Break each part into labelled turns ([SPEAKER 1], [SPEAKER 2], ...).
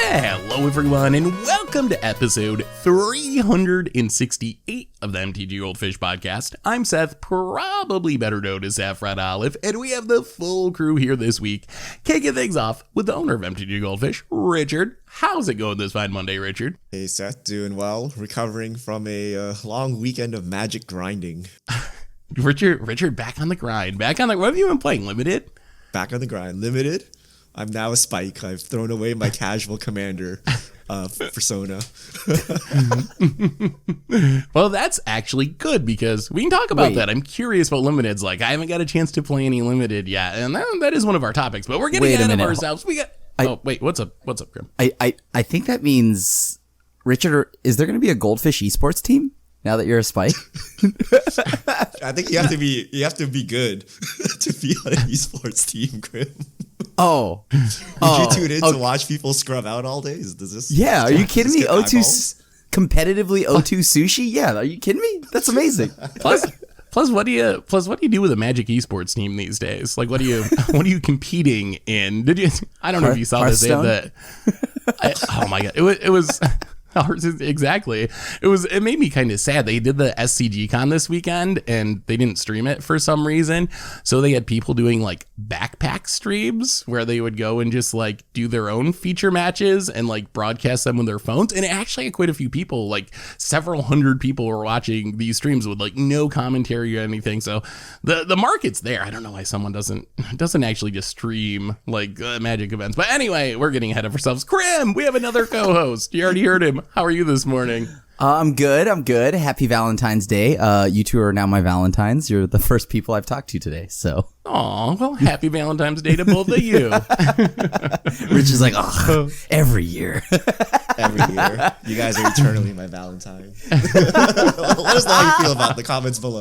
[SPEAKER 1] Hello everyone and welcome to episode 368 of the MTG Goldfish podcast. I'm Seth, probably better known as Saffron Olive, and we have the full crew here this week, kicking things off with the owner of MTG Goldfish, Richard. How's it going this fine Monday, Richard?
[SPEAKER 2] Hey Seth, doing well, recovering from a long weekend of Magic grinding.
[SPEAKER 1] Richard, back on the grind, what have you been playing, Limited?
[SPEAKER 2] Back on the grind, Limited. I'm now a Spike. I've thrown away my casual commander persona.
[SPEAKER 1] Well, that's actually good because we can talk about that. I'm curious what Limited's like. I haven't got a chance to play any Limited yet, and that is one of our topics, but we're getting ahead of ourselves. What's up, Grim?
[SPEAKER 3] I think that means, Richard, is there going to be a Goldfish esports team now that you're a Spike?
[SPEAKER 2] I think you have to be good to be on an esports team, Grim.
[SPEAKER 3] Oh.
[SPEAKER 2] Did you tune in to watch people scrub out all day?
[SPEAKER 3] Yeah, are you kidding me? Competitively O2 sushi? Yeah, are you kidding me? That's amazing.
[SPEAKER 1] Plus, what do you do with a Magic esports team these days? Like, what are you competing in? I don't know if you saw this. Oh my god, it was. Exactly. It made me kind of sad. They did the SCG Con this weekend and they didn't stream it for some reason. So they had people doing like backpack streams where they would go and just like do their own feature matches and like broadcast them on their phones. And it actually had quite a few people, like several hundred people were watching these streams with like no commentary or anything. So the market's there. I don't know why someone doesn't actually just stream like Magic events. But anyway, we're getting ahead of ourselves. Krim, we have another co-host. You already heard him. How are you this morning?
[SPEAKER 3] I'm good. Happy Valentine's Day. You two are now my Valentines. You're the first people I've talked to today. So.
[SPEAKER 1] Aw, well, happy Valentine's Day to both of you.
[SPEAKER 3] Rich is like, every year.
[SPEAKER 2] Every year. You guys are eternally my Valentine. Let us know how you feel about the comments below.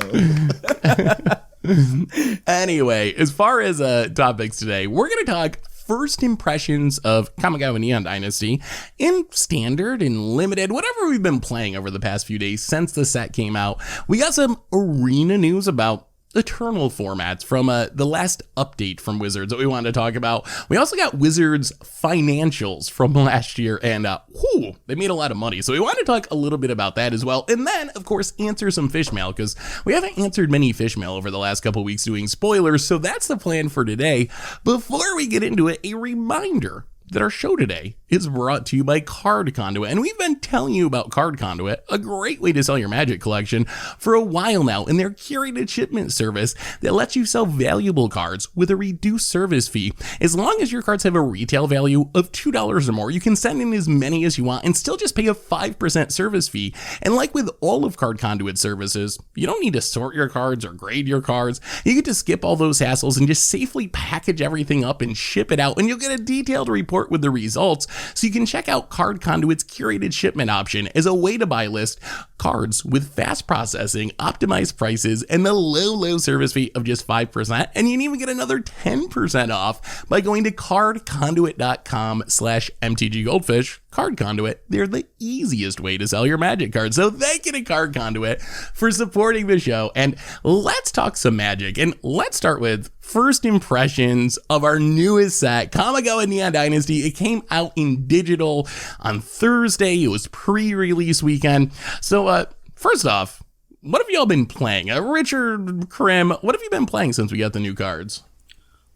[SPEAKER 1] Anyway, as far as topics today, we're going to talk first impressions of Kamigawa Neon Dynasty in Standard and Limited, whatever we've been playing over the past few days since the set came out. We got some arena news about Eternal formats from the last update from Wizards that we wanted to talk about. We also got Wizards financials from last year, and they made a lot of money. So we want to talk a little bit about that as well. And then, of course, answer some fish mail, because we haven't answered many fish mail over the last couple weeks doing spoilers. So that's the plan for today. Before we get into it, a reminder that our show today is brought to you by Card Conduit. And we've been telling you about Card Conduit, a great way to sell your Magic collection, for a while now, in their curated shipment service that lets you sell valuable cards with a reduced service fee. As long as your cards have a retail value of $2 or more, you can send in as many as you want and still just pay a 5% service fee. And like with all of Card Conduit services, you don't need to sort your cards or grade your cards. You get to skip all those hassles and just safely package everything up and ship it out, and you'll get a detailed report with the results, so you can check out Card Conduit's curated shipment option as a way to buy list cards with fast processing, optimized prices, and the low service fee of just 5%. And you can even get another 10% off by going to cardconduit.com/MTGGoldfish. Card Conduit, they're the easiest way to sell your Magic cards. So thank you to Card Conduit for supporting the show. And let's talk some Magic. And let's start with first impressions of our newest set, Kamigawa Neon Dynasty. It came out in digital on Thursday. It was pre-release weekend. So first off, what have y'all been playing? Richard, Krim, what have you been playing since we got the new cards?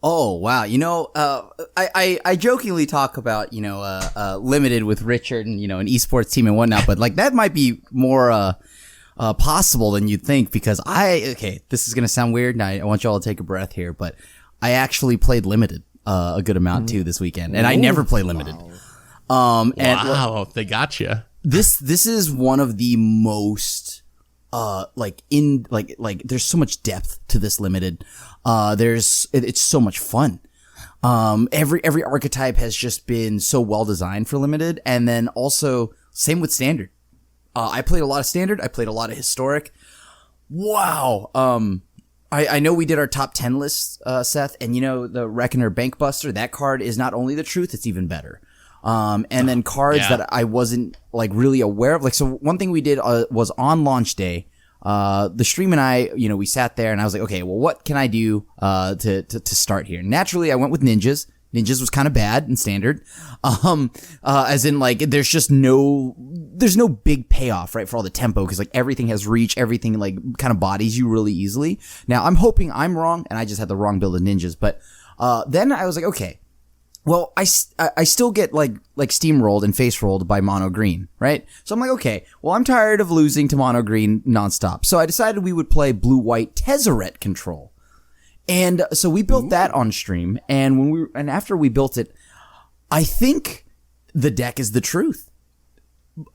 [SPEAKER 3] Oh, wow. I jokingly talk about, Limited with Richard and, an esports team and whatnot, but like that might be more possible than you'd think, because this is going to sound weird, and I want you all to take a breath here, but I actually played Limited a good amount too this weekend, and I never play Limited.
[SPEAKER 1] Wow. They got you.
[SPEAKER 3] This is one of the most there's so much depth to this Limited. It's so much fun. Every archetype has just been so well designed for Limited, and then also same with Standard. I played a lot of Standard. I played a lot of Historic. Wow. I know we did our top 10 list, Seth, and the Reckoner Bankbuster, that card is not only the truth, it's even better. And then cards that I wasn't like really aware of. Like, so one thing we did was on launch day, the stream and I, we sat there and I was like, okay, well, what can I do to start here? Naturally, I went with ninjas Ninjas was kind of bad in standard. As in like, there's no big payoff, right? For all the tempo. Cause like everything has reach, everything like kind of bodies you really easily. Now I'm hoping I'm wrong and I just had the wrong build of ninjas. But, then I was like, okay, well, I still get like steamrolled and face rolled by mono green, right? So I'm like, okay, well, I'm tired of losing to mono green nonstop. So I decided we would play blue-white Tezzeret control. And so we built that on stream, and after we built it, I think the deck is the truth.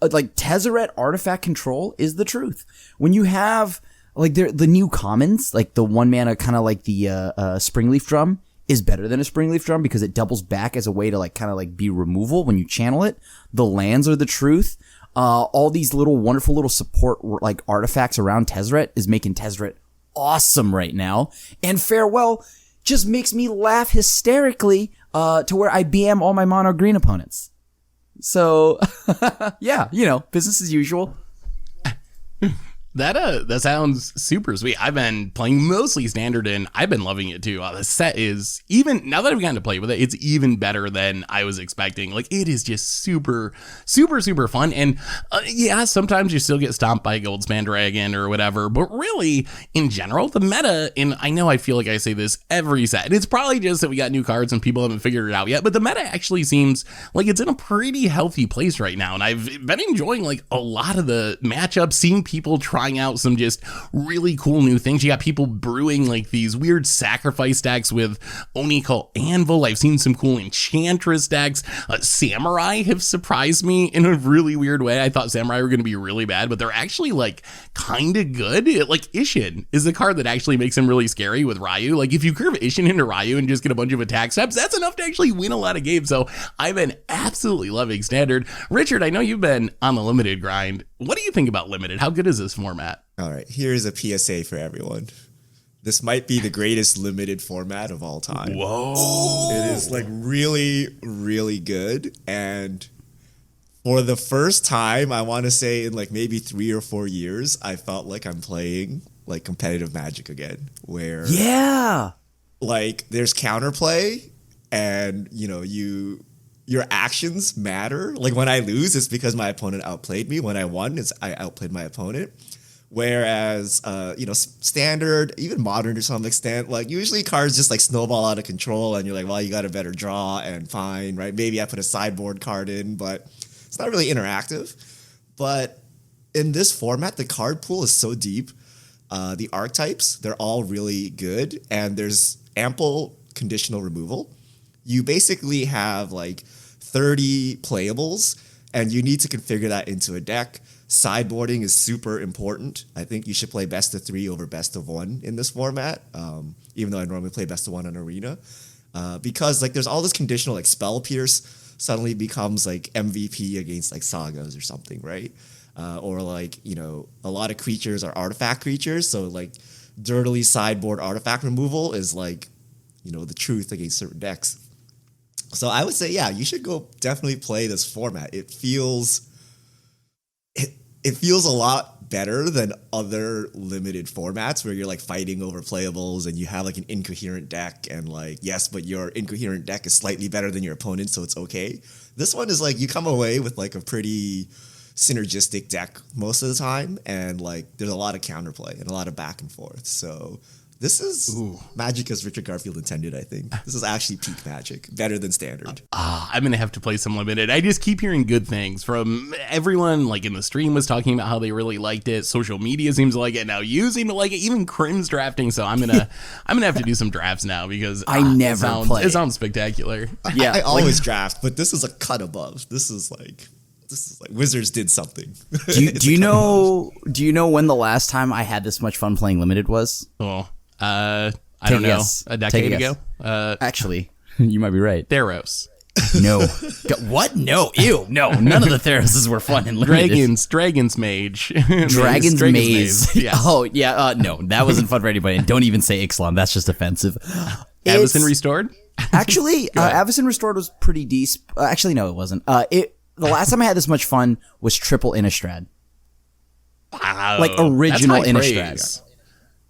[SPEAKER 3] Like Tezzeret artifact control is the truth. When you have like the new commons, like the 1 mana kind of like the Springleaf Drum is better than a Springleaf Drum because it doubles back as a way to like kind of like be removal when you channel it. The lands are the truth. All these little wonderful little support like artifacts around Tezzeret is making Tezzeret awesome right now, and Farewell just makes me laugh hysterically to where I BM all my mono green opponents. So yeah, business as usual.
[SPEAKER 1] That sounds super sweet. I've been playing mostly standard and I've been loving it too. The set is, even now that I've gotten to play with it, it's even better than I was expecting. Like, it is just super, super, super fun. And yeah, sometimes you still get stomped by a Goldspan Dragon or whatever, but really, in general, the meta, and I know I feel like I say this every set, and it's probably just that we got new cards and people haven't figured it out yet, but the meta actually seems like it's in a pretty healthy place right now. And I've been enjoying like a lot of the matchups, seeing people trying out some just really cool new things. You got people brewing like these weird sacrifice decks with Onikal Anvil. I've seen some cool Enchantress decks. Samurai have surprised me in a really weird way. I thought Samurai were going to be really bad, but they're actually like kind of good. Like Ishin is the card that actually makes him really scary with Ryu. Like if you curve Ishin into Ryu and just get a bunch of attack steps, that's enough to actually win a lot of games. So I've been absolutely loving standard. Richard, I know you've been on the limited grind. What do you think about limited? How good is this format?
[SPEAKER 2] All right, here's a PSA for everyone. This might be the greatest limited format of all time.
[SPEAKER 1] Whoa.
[SPEAKER 2] It is like really, really good. And for the first time, I want to say in like maybe 3 or 4 years, I felt like I'm playing like competitive Magic again, where like there's counterplay and your actions matter. Like when I lose, it's because my opponent outplayed me. When I won, it's I outplayed my opponent. Whereas, standard, even modern to some extent, like usually cards just like snowball out of control and you're like, well, you got a better draw and fine, right? Maybe I put a sideboard card in, but it's not really interactive. But in this format, the card pool is so deep. The archetypes, they're all really good. And there's ample conditional removal. You basically have like 30 playables and you need to configure that into a deck. Sideboarding is super important. I think you should play best of 3 over best of 1 in this format, even though I normally play best of 1 on Arena. Because like there's all this conditional, like Spell Pierce suddenly becomes like MVP against like sagas or something, right? Or like, a lot of creatures are artifact creatures. So like dirtily sideboard artifact removal is like, the truth against certain decks. So I would say, yeah, you should go definitely play this format. It feels a lot better than other limited formats where you're like fighting over playables and you have like an incoherent deck and like, yes, but your incoherent deck is slightly better than your opponent, so it's okay. This one is like you come away with like a pretty synergistic deck most of the time, and like there's a lot of counterplay and a lot of back and forth. So this is Magic as Richard Garfield intended, I think. This is actually peak Magic. Better than standard.
[SPEAKER 1] I'm going to have to play some limited. I just keep hearing good things from everyone. Like in the stream was talking about how they really liked it. Social media seems to like it. Now you seem to like it. Even Crim's drafting. So I'm going to have to do some drafts now because
[SPEAKER 3] I never play.
[SPEAKER 1] It sounds spectacular.
[SPEAKER 2] Yeah, I always draft, but this is a cut above. This is like Wizards did something.
[SPEAKER 3] Do you know when the last time I had this much fun playing limited was?
[SPEAKER 1] I don't know. A decade ago?
[SPEAKER 3] Actually, you might be right.
[SPEAKER 1] Theros.
[SPEAKER 3] No. What? No. Ew. No. None of the Theroses were fun in limited.
[SPEAKER 1] Dragon's Mage.
[SPEAKER 3] Dragon's Maze.
[SPEAKER 1] Yes.
[SPEAKER 3] Oh, yeah. No, that wasn't fun for anybody. And don't even say Ixalan. That's just offensive.
[SPEAKER 1] Avacyn Restored?
[SPEAKER 3] Actually, Avacyn Restored was pretty decent. Actually, no, it wasn't. The last time I had this much fun was triple Innistrad.
[SPEAKER 1] Wow.
[SPEAKER 3] Like original Innistrad.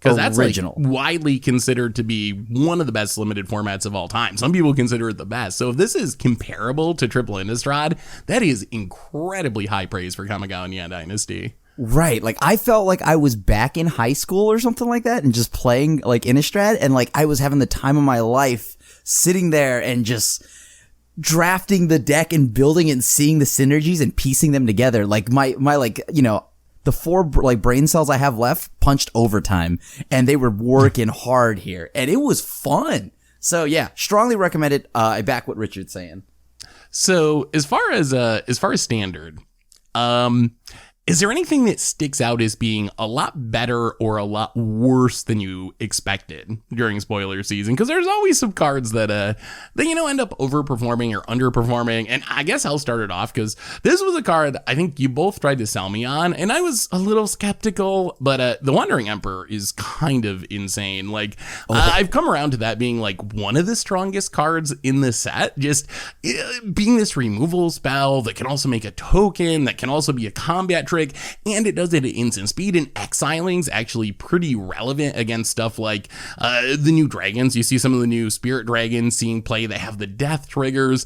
[SPEAKER 1] Because that's like
[SPEAKER 3] Original.
[SPEAKER 1] widely considered to be one of the best limited formats of all time. Some people consider it the best. So if this is comparable to Triple Innistrad, that is incredibly high praise for Kamigawa Neon Dynasty.
[SPEAKER 3] Right. Like, I felt like I was back in high school or something like that and just playing like Innistrad, and like I was having the time of my life sitting there and just drafting the deck and building it and seeing the synergies and piecing them together. Like my like, you know, the 4 like brain cells I have left punched overtime, and they were working hard here, and it was fun. So yeah, strongly recommend it. I back what Richard's saying.
[SPEAKER 1] So as far as standard, is there anything that sticks out as being a lot better or a lot worse than you expected during spoiler season? Because there's always some cards that end up overperforming or underperforming. And I guess I'll start it off because this was a card I think you both tried to sell me on, and I was a little skeptical. But the Wandering Emperor is kind of insane. Like, I've come around to that being like one of the strongest cards in the set. Just being this removal spell that can also make a token, that can also be a combat trick, and it does it at instant speed, and exiling's actually pretty relevant against stuff like the new dragons. You see some of the new spirit dragons seeing play that have the death triggers,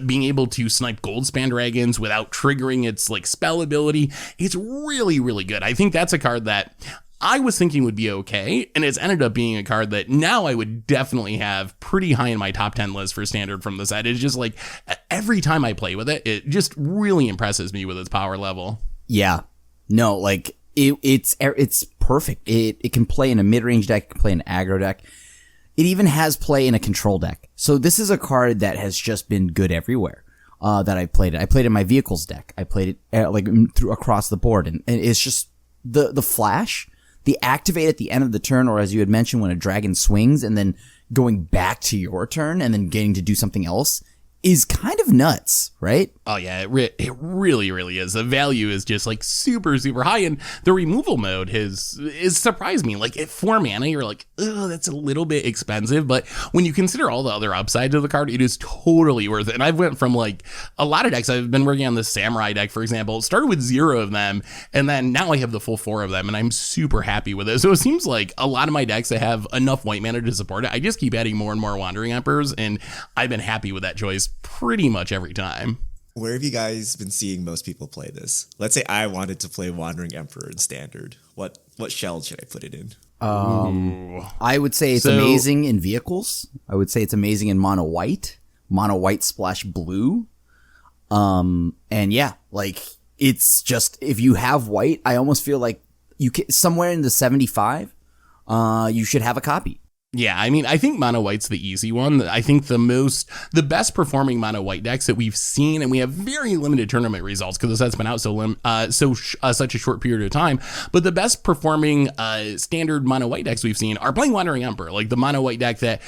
[SPEAKER 1] being able to snipe goldspan dragons without triggering its like spell ability. It's really, really good. I think that's a card that I was thinking would be okay, and it's ended up being a card that now I would definitely have pretty high in my top 10 list for standard from the set. It's just like every time I play with it, it just really impresses me with its power level.
[SPEAKER 3] Yeah. No, like it's perfect. It can play in a mid-range deck, it can play in an aggro deck. It even has play in a control deck. So this is a card that has just been good everywhere that I played it. I played it in my vehicles deck. I played it through across the board, and it's just the flash, the activate at the end of the turn, or as you had mentioned, when a dragon swings and then going back to your turn and then getting to do something else is kind of nuts, right?
[SPEAKER 1] Oh yeah, it really, really is. The value is just like super, super high, and the removal mode is surprised me. Like at 4 mana, you're like, oh, that's a little bit expensive, but when you consider all the other upsides of the card, it is totally worth it. And I've went from like a lot of decks. I've been working on the Samurai deck, for example. It started with 0 of them, and then now I have the full 4 of them, and I'm super happy with it. So it seems like a lot of my decks that have enough white mana to support it, I just keep adding more and more Wandering Emperors, and I've been happy with that choice pretty much every time.
[SPEAKER 2] Where have you guys been seeing most people play this? Let's say I wanted to play Wandering Emperor in standard. What shell should I put it in?
[SPEAKER 3] I would say it's amazing in vehicles. I would say it's amazing in mono white splash blue. And yeah, like it's just, if you have white, I almost feel like you can, somewhere in the 75, you should have a copy.
[SPEAKER 1] Yeah, I mean, I think mono white's the easy one. I think the best performing mono white decks that we've seen, and we have very limited tournament results because the set's been out such a short period of time. But the best performing standard mono white decks we've seen are playing Wandering Emperor, like the mono white deck that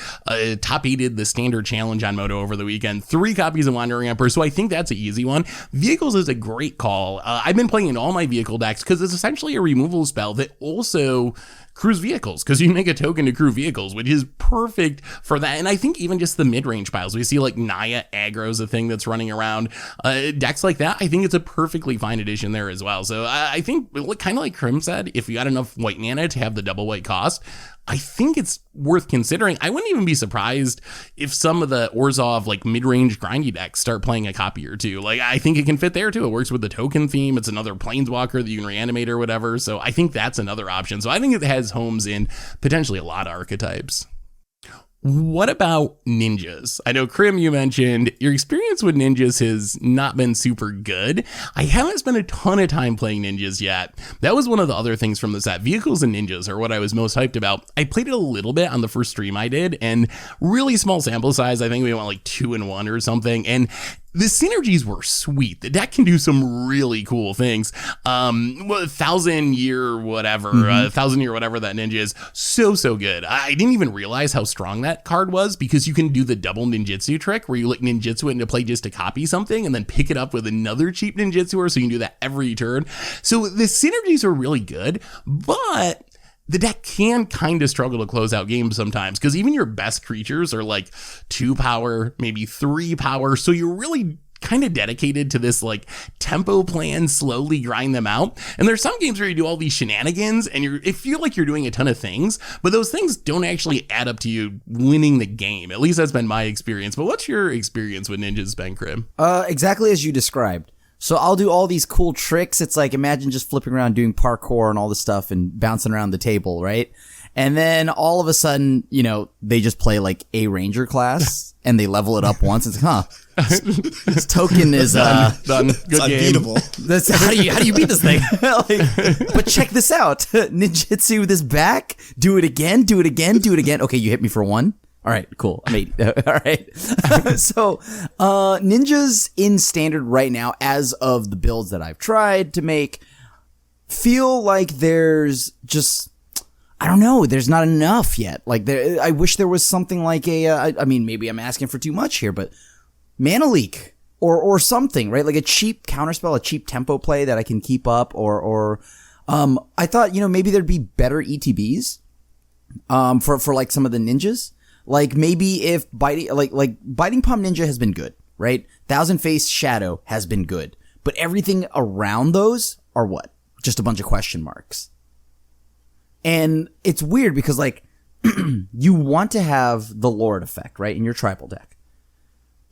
[SPEAKER 1] top 8'd the standard challenge on Moto over the weekend. 3 copies of Wandering Emperor, so I think that's an easy one. Vehicles is a great call. I've been playing in all my vehicle decks because it's essentially a removal spell that also cruise vehicles, because you make a token to crew vehicles, which is perfect for that. And I think even just the mid-range piles, we see like Naya aggro's a thing that's running around. Decks like that, I think it's a perfectly fine addition there as well. So I think, kind of like Krim said, if you got enough white mana to have the double white cost, I think it's worth considering. I wouldn't even be surprised if some of the Orzhov like mid-range grindy decks start playing a copy or two. Like, I think it can fit there too. It works with the token theme. It's another planeswalker that you can reanimate or whatever. So I think that's another option. So I think it has homes in potentially a lot of archetypes. What about ninjas? I know, Krim, you mentioned your experience with ninjas has not been super good. I haven't spent a ton of time playing ninjas yet. That was one of the other things from the set. Vehicles and ninjas are what I was most hyped about. I played it a little bit on the first stream I did, and really small sample size. I think we went like 2-1 or something. And the synergies were sweet. The deck can do some really cool things. 1,000-year whatever that ninja is. So good. I didn't even realize how strong that card was, because you can do the double ninjutsu trick where you like ninjutsu it into play just to copy something and then pick it up with another cheap ninjutsuer, so you can do that every turn. So the synergies are really good, but the deck can kind of struggle to close out games sometimes, because even your best creatures are like 2 power, maybe 3 power. So you're really kind of dedicated to this like tempo plan, slowly grind them out. And there's some games where you do all these shenanigans and it feel like you're doing a ton of things, but those things don't actually add up to you winning the game. At least that's been my experience. But what's your experience with ninjas, Ben Crib?
[SPEAKER 3] Exactly as you described. So I'll do all these cool tricks. It's like, imagine just flipping around doing parkour and all this stuff and bouncing around the table, right? And then all of a sudden, they just play like a ranger class and they level it up once. It's like, this token is
[SPEAKER 1] done. Good
[SPEAKER 2] It's unbeatable.
[SPEAKER 3] That's how do you beat this thing? But check this out. Ninjutsu this back. Do it again. Do it again. Do it again. Okay, you hit me for one. All right, cool. All right. So, ninjas in standard right now, as of the builds that I've tried to make, feel like there's just, I don't know, there's not enough yet. Like, I wish there was something like I mean, maybe I'm asking for too much here, but mana leak or something, right? Like a cheap counterspell, a cheap tempo play that I can keep up, or I thought, maybe there'd be better ETBs, for like some of the ninjas. Like maybe if Biting Palm Ninja has been good, right? Thousand Face Shadow has been good, but everything around those are what? Just a bunch of question marks. And it's weird because like you want to have the Lord effect, right, in your tribal deck.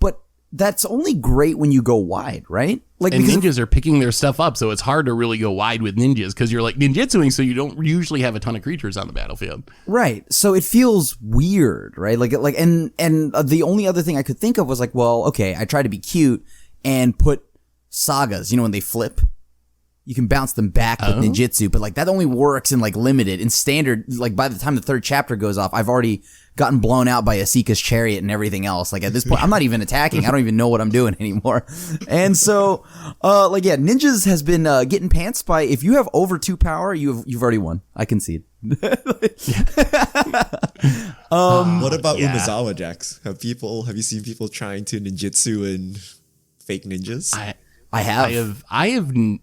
[SPEAKER 3] But that's only great when you go wide, right? Like,
[SPEAKER 1] and ninjas are picking their stuff up, so it's hard to really go wide with ninjas because you're like ninjutsuing, so you don't usually have a ton of creatures on the battlefield.
[SPEAKER 3] Right. So it feels weird, right? And the only other thing I could think of was like, well, okay, I try to be cute and put sagas, when they flip. You can bounce them back with ninjutsu, but like that only works in like limited. In standard, like by the time the third chapter goes off, I've already gotten blown out by Asika's chariot and everything else. Like at this point, I'm not even attacking. I don't even know what I'm doing anymore. And so, ninjas has been getting pants by, if you have over 2 power, you've already won. I concede.
[SPEAKER 2] What about Umezawa decks? Have you seen people trying to ninjutsu and fake ninjas?
[SPEAKER 3] I have.
[SPEAKER 1] I haven't.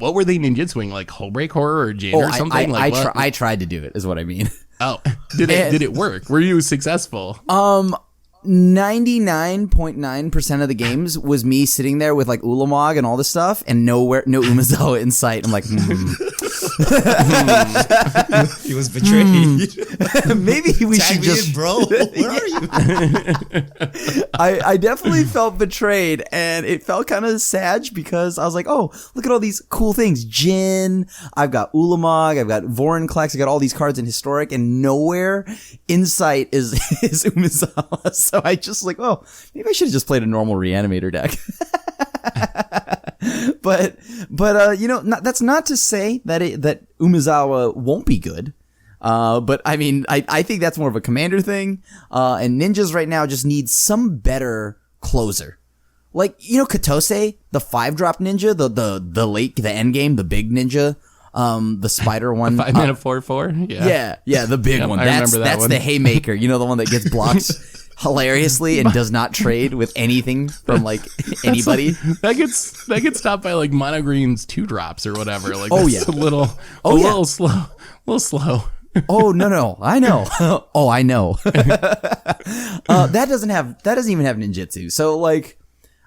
[SPEAKER 1] What were they ninjutsuing? Like Hullbreak Horror or Jade or something?
[SPEAKER 3] I tried to do it, is what I mean.
[SPEAKER 1] Oh, did it work? Were you successful?
[SPEAKER 3] 99.9% of the games was me sitting there with like Ulamog and all this stuff and no Umezawa in sight. I'm like,
[SPEAKER 2] He was betrayed.
[SPEAKER 3] Maybe we
[SPEAKER 2] Tag
[SPEAKER 3] should
[SPEAKER 2] me
[SPEAKER 3] just
[SPEAKER 2] in, bro. Where are you?
[SPEAKER 3] I definitely felt betrayed, and it felt kind of sad because I was like, oh, look at all these cool things. Jin, I've got Ulamog, I've got Vorinclex, I got all these cards in Historic, and nowhere in sight is Umezawa. So I just like, oh, maybe I should have just played a normal Reanimator deck. but that's not to say that Umezawa won't be good. But I mean, I think that's more of a commander thing. And ninjas right now just need some better closer. Like, Katose, the 5-drop ninja, the end game, the big ninja, the spider one.
[SPEAKER 1] 5 mana 4/4?
[SPEAKER 3] Yeah, the big one. That's
[SPEAKER 1] one.
[SPEAKER 3] the haymaker, the one that gets blocked hilariously and does not trade with anything from like anybody.
[SPEAKER 1] That gets stopped by like mono greens 2-drops or whatever. Like,
[SPEAKER 3] a
[SPEAKER 1] little slow.
[SPEAKER 3] Oh no, I know. Oh, I know. That doesn't even have ninjutsu. So like,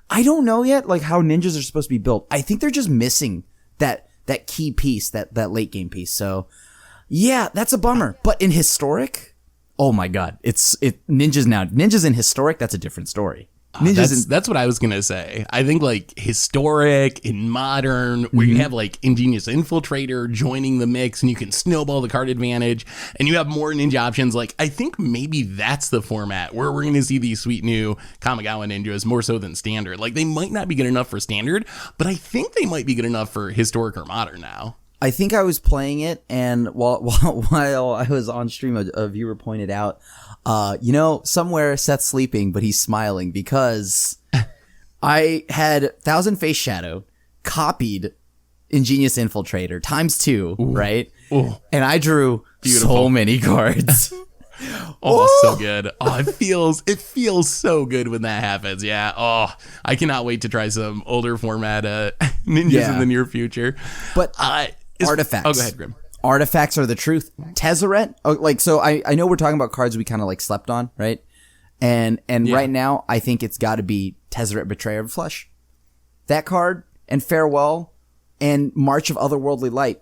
[SPEAKER 3] I don't know yet like how ninjas are supposed to be built. I think they're just missing that key piece, that late game piece. So yeah, that's a bummer. But in Historic, oh my god, ninjas in Historic, that's a different story.
[SPEAKER 1] That's what I was gonna say. I think like Historic in Modern, where you have like Ingenious Infiltrator joining the mix and you can snowball the card advantage and you have more ninja options. Like, I think maybe that's the format where we're gonna see these sweet new Kamigawa ninjas more so than Standard. Like, they might not be good enough for Standard, but I think they might be good enough for Historic or Modern now.
[SPEAKER 3] I think I was playing it, and while I was on stream, a viewer pointed out, somewhere Seth's sleeping, but he's smiling because I had Thousand Face Shadow, copied Ingenious Infiltrator ×2, right? Ooh. And I drew so many cards.
[SPEAKER 1] So good. Oh, it feels so good when that happens. Yeah. Oh, I cannot wait to try some older format ninjas in the near future.
[SPEAKER 3] But artifacts.
[SPEAKER 1] Oh, go ahead, Grim.
[SPEAKER 3] Artifacts are the truth. Tezzeret. So I know we're talking about cards we kind of like slept on, right? And right now I think it's got to be Tezzeret, Betrayer of Flesh. That card and Farewell and March of Otherworldly Light,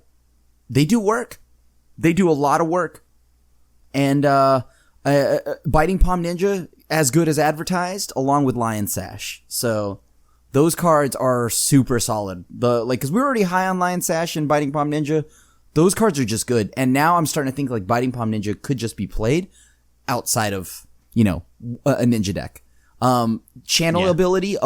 [SPEAKER 3] they do work. They do a lot of work. And Biting Palm Ninja, as good as advertised, along with Lion Sash. So those cards are super solid. Because we're already high on Lion Sash and Biting Palm Ninja. Those cards are just good. And now I'm starting to think like Biting Palm Ninja could just be played outside of, a ninja deck. Channel ability.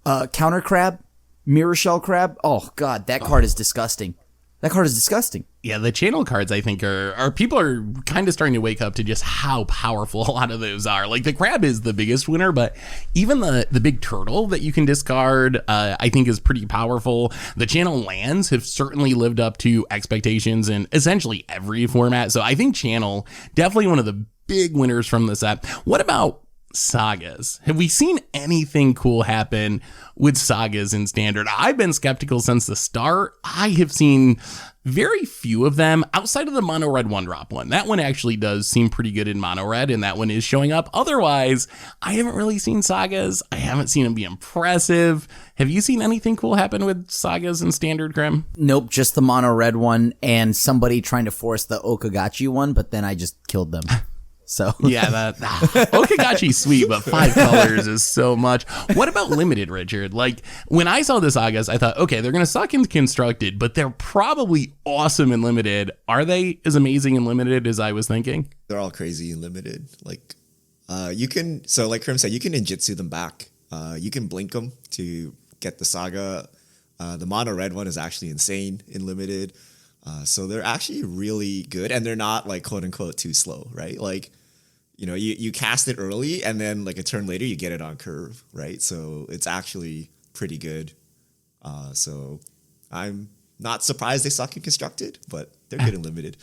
[SPEAKER 3] Counter Crab, Mirror Shell Crab. Oh god, that card is disgusting. That card is disgusting.
[SPEAKER 1] Yeah, the channel cards, I think, are people are kind of starting to wake up to just how powerful a lot of those are. Like, the crab is the biggest winner, but even the big turtle that you can discard, I think is pretty powerful. The channel lands have certainly lived up to expectations in essentially every format. So I think channel, definitely one of the big winners from the set. What about sagas? Have we seen anything cool happen with sagas in standard? I've been skeptical since the start. I have seen very few of them outside of the mono red 1-drop one. That one actually does seem pretty good in mono red, and that one is showing up. Otherwise, I haven't really seen sagas. I haven't seen them be impressive. Have you seen anything cool happen with sagas in standard, Grim?
[SPEAKER 3] Nope, just the mono red one and somebody trying to force the Okagachi one, but then I just killed them. So
[SPEAKER 1] yeah, that Okagachi's sweet, but 5 colors is so much. What about limited, Richard? Like, when I saw the sagas, I thought, okay, they're gonna suck in constructed, but they're probably awesome in limited. Are they as amazing in limited as I was thinking?
[SPEAKER 2] They're all crazy in limited. Like, you can, so like Krim said, you can ninjutsu them back. You can blink them to get the saga. The mono red one is actually insane in limited. So they're actually really good, and they're not like quote unquote too slow, right? Like, you cast it early and then like a turn later you get it on curve, right? So it's actually pretty good. So I'm not surprised they suck in constructed, but they're good in limited.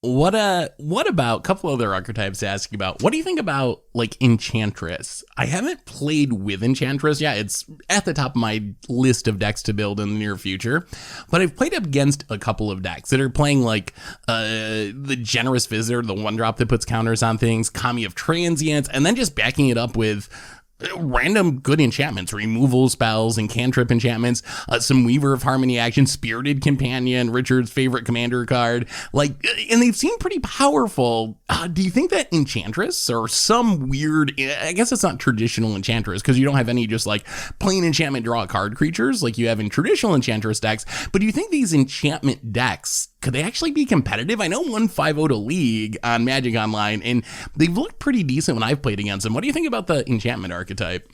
[SPEAKER 1] What about a couple other archetypes to ask you about? What do you think about like Enchantress? I haven't played with Enchantress yet. It's at the top of my list of decks to build in the near future, but I've played up against a couple of decks that are playing like the Generous Visitor, the 1-drop that puts counters on things, Kami of Transience, and then just backing it up with random good enchantments, removal spells and cantrip enchantments, some Weaver of Harmony action, Spirited Companion, Richard's favorite commander card, like, and they've seemed pretty powerful. Do you think that Enchantress or some weird, I guess it's not traditional Enchantress because you don't have any just like plain enchantment draw a card creatures like you have in traditional Enchantress decks, but do you think these enchantment decks, could they actually be competitive? I know 1-5-0 to League on Magic Online, and they've looked pretty decent when I've played against them. What do you think about the enchantment archetype?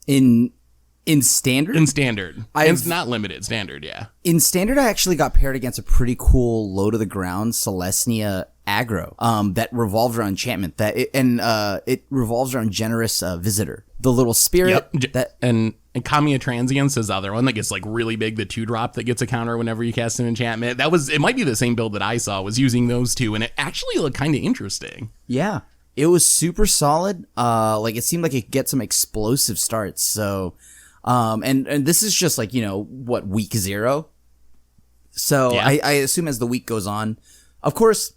[SPEAKER 3] In standard?
[SPEAKER 1] In standard. It's not limited. Standard, yeah.
[SPEAKER 3] In standard, I actually got paired against a pretty cool low-to-the-ground Celestia aggro that revolves around enchantment. It revolves around Generous Visitor. The little spirit.
[SPEAKER 1] Yep. And Kami of Transience is the other one that gets like really big, the 2-drop that gets a counter whenever you cast an enchantment. It might be the same build that I saw, was using those two, and it actually looked kind of interesting.
[SPEAKER 3] Yeah. It was super solid. It seemed like it could get some explosive starts. So, and this is just like, week 0. So yeah. I assume as the week goes on, of course,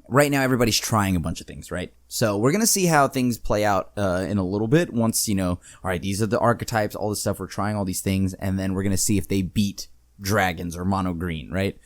[SPEAKER 3] right now everybody's trying a bunch of things, right? So we're going to see how things play out in a little bit once, all right, these are the archetypes, all this stuff, we're trying all these things, and then we're going to see if they beat dragons or mono green, right?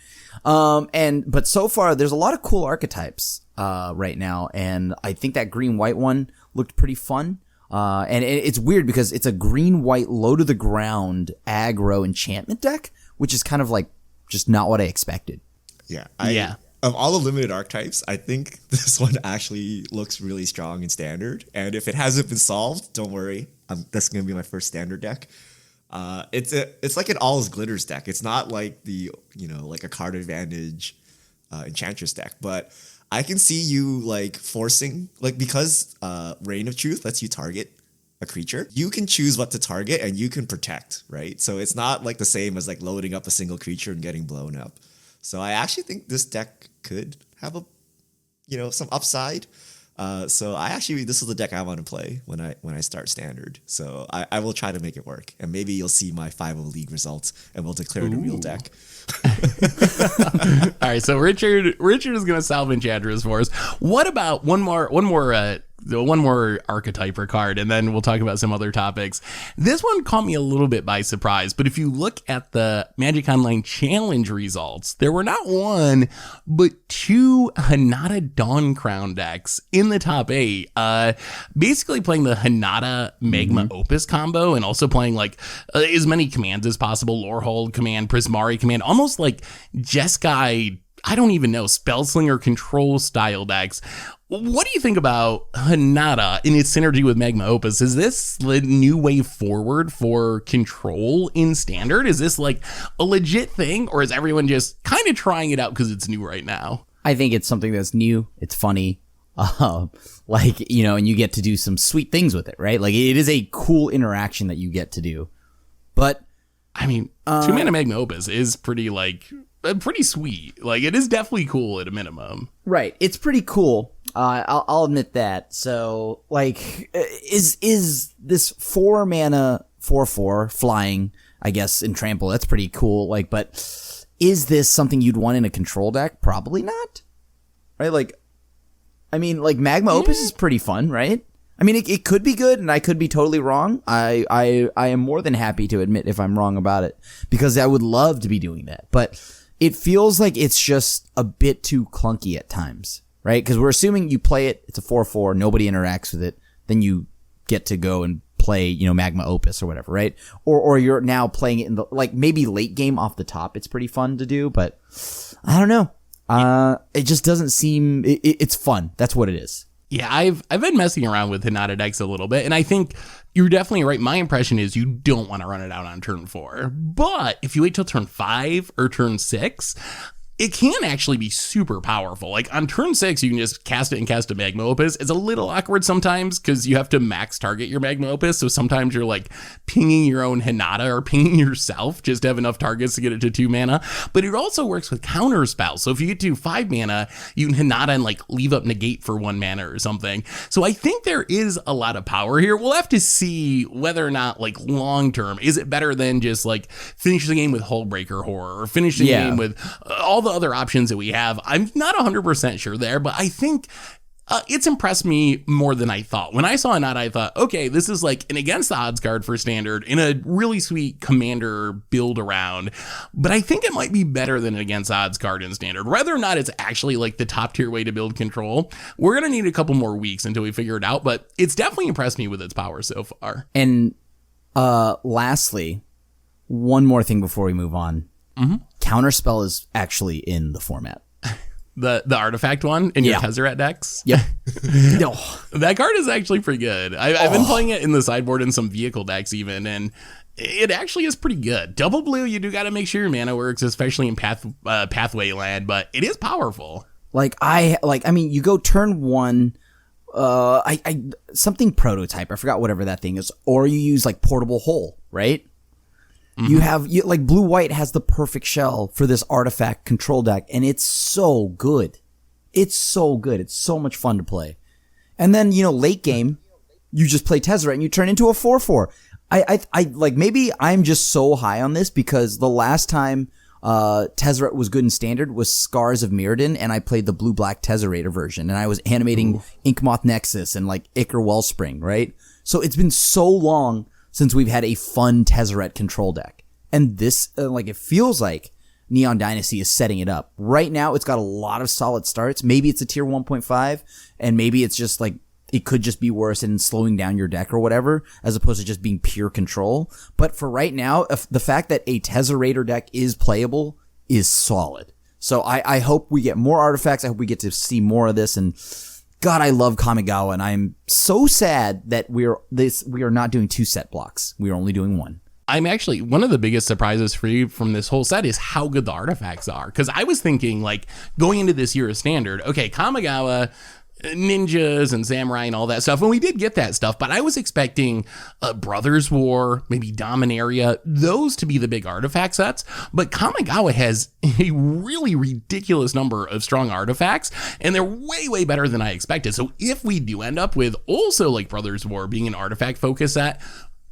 [SPEAKER 3] But so far there's a lot of cool archetypes right now, and I think that green-white one looked pretty fun. And it's weird because it's a green-white low-to-the-ground aggro enchantment deck, which is kind of like just not what I expected.
[SPEAKER 2] Yeah. Of all the limited archetypes, I think this one actually looks really strong in standard. And if it hasn't been solved, don't worry. That's going to be my first standard deck. It's like an all glitters deck. It's not like like a card advantage Enchantress deck. But I can see you like forcing, like, because Reign of Truth lets you target a creature, you can choose what to target and you can protect, right? So it's not like the same as like loading up a single creature and getting blown up. So I actually think this deck could have some upside. So this is the deck I want to play when I start standard. So I will try to make it work, and maybe you'll see my 5-0 league results, and we'll declare it a real deck.
[SPEAKER 1] All right, so Richard is going to solve Enchantress for us. What about one more one more archetype or card, and then we'll talk about some other topics. This one caught me a little bit by surprise, but if you look at the Magic Online Challenge results, there were not one, but two Hinata Dawn Crown decks in the top 8. Basically playing the Hinata Magma Opus combo, and also playing like as many commands as possible, Lorehold command, Prismari command, almost like Jeskai, I don't even know, Spellslinger control style decks. What do you think about Hinata in its synergy with Magma Opus? Is this the new way forward for control in Standard? Is this like a legit thing, or is everyone just kind of trying it out because it's new right now?
[SPEAKER 3] I think it's something that's new. It's funny. Like, you know, and you get to do some sweet things with it, right? Like, it is a cool interaction that you get to do. But
[SPEAKER 1] I mean, 2-mana Magma Opus is pretty sweet. Like, it is definitely cool at a minimum.
[SPEAKER 3] Right. It's pretty cool. I'll admit that. So, like, is this 4-mana 4/4 flying, I guess, in trample? That's pretty cool. Like, but is this something you'd want in a control deck? Probably not. Right? Like, I mean, like, Magma Opus is pretty fun, right? I mean, it could be good, and I could be totally wrong. I am more than happy to admit if I'm wrong about it, because I would love to be doing that. But it feels like it's just a bit too clunky at times, right? Because we're assuming you play it, it's a 4/4, nobody interacts with it, then you get to go and play, you know, Magma Opus or whatever, right? Or you're now playing it in the, like, maybe late game off the top, it's pretty fun to do, but I don't know. It just doesn't seem, it's fun. That's what it is.
[SPEAKER 1] Yeah, I've been messing around with Hinata decks a little bit, and I think you're definitely right. My impression is you don't want to run it out on turn 4. But if you wait till turn 5 or turn 6, it can actually be super powerful. Like, on turn 6, you can just cast it and cast a Magma Opus. It's a little awkward sometimes because you have to max target your Magma Opus. So sometimes you're like pinging your own Hinata or pinging yourself just to have enough targets to get it to 2 mana. But it also works with counter spells. So if you get to 5 mana, you can Hinata and like leave up negate for 1 mana or something. So I think there is a lot of power here. We'll have to see whether or not, like, long term, is it better than just like finish the game with Hullbreaker Horror or finish the game with all the other options that we have. I'm not 100% sure there, but I think it's impressed me more than I thought. When I saw Hinata, I thought, okay, this is like an against the odds card for Standard in a really sweet commander build around, but I think it might be better than an against odds card in Standard. Whether or not it's actually like the top tier way to build control, we're going to need a couple more weeks until we figure it out, but it's definitely impressed me with its power so far.
[SPEAKER 3] And lastly, one more thing before we move on. Counterspell is actually in the format.
[SPEAKER 1] The artifact one in your Tezzeret decks?
[SPEAKER 3] Yep. No.
[SPEAKER 1] That card is actually pretty good. I've been playing it in the sideboard in some vehicle decks even, and it actually is pretty good. Double blue, you do got to make sure your mana works, especially in pathway land, but it is powerful.
[SPEAKER 3] I mean, you go turn 1, something prototype, I forgot whatever that thing is, or you use like portable hole, right? You have, like, blue-white has the perfect shell for this artifact control deck, and it's so good. It's so good. It's so much fun to play. And then, you know, late game, you just play Tezzeret and you turn into a 4/4. I like, maybe I'm just so high on this because the last time Tezzeret was good in Standard was Scars of Mirrodin, and I played the blue-black Tezzerator version, and I was animating Inkmoth Nexus and, like, Ichor Wellspring, right? So it's been so long since we've had a fun Tezzeret control deck. And this, it feels like Neon Dynasty is setting it up. Right now, it's got a lot of solid starts. Maybe it's a tier 1.5, and maybe it's just like, it could just be worse in slowing down your deck or whatever, as opposed to just being pure control. But for right now, the fact that a Tezzerator deck is playable is solid. So I hope we get more artifacts. I hope we get to see more of this, and God, I love Kamigawa, and I'm so sad that we are not doing 2 set blocks. We are only doing 1.
[SPEAKER 1] I'm actually, one of the biggest surprises for you from this whole set is how good the artifacts are. Because I was thinking, like, going into this year of Standard, okay, Kamigawa, ninjas and samurai and all that stuff, and we did get that stuff, but I was expecting Brothers War, maybe Dominaria, those to be the big artifact sets. But Kamigawa has a really ridiculous number of strong artifacts, and they're way better than I expected. So if we do end up with also, like, Brothers War being an artifact focus set,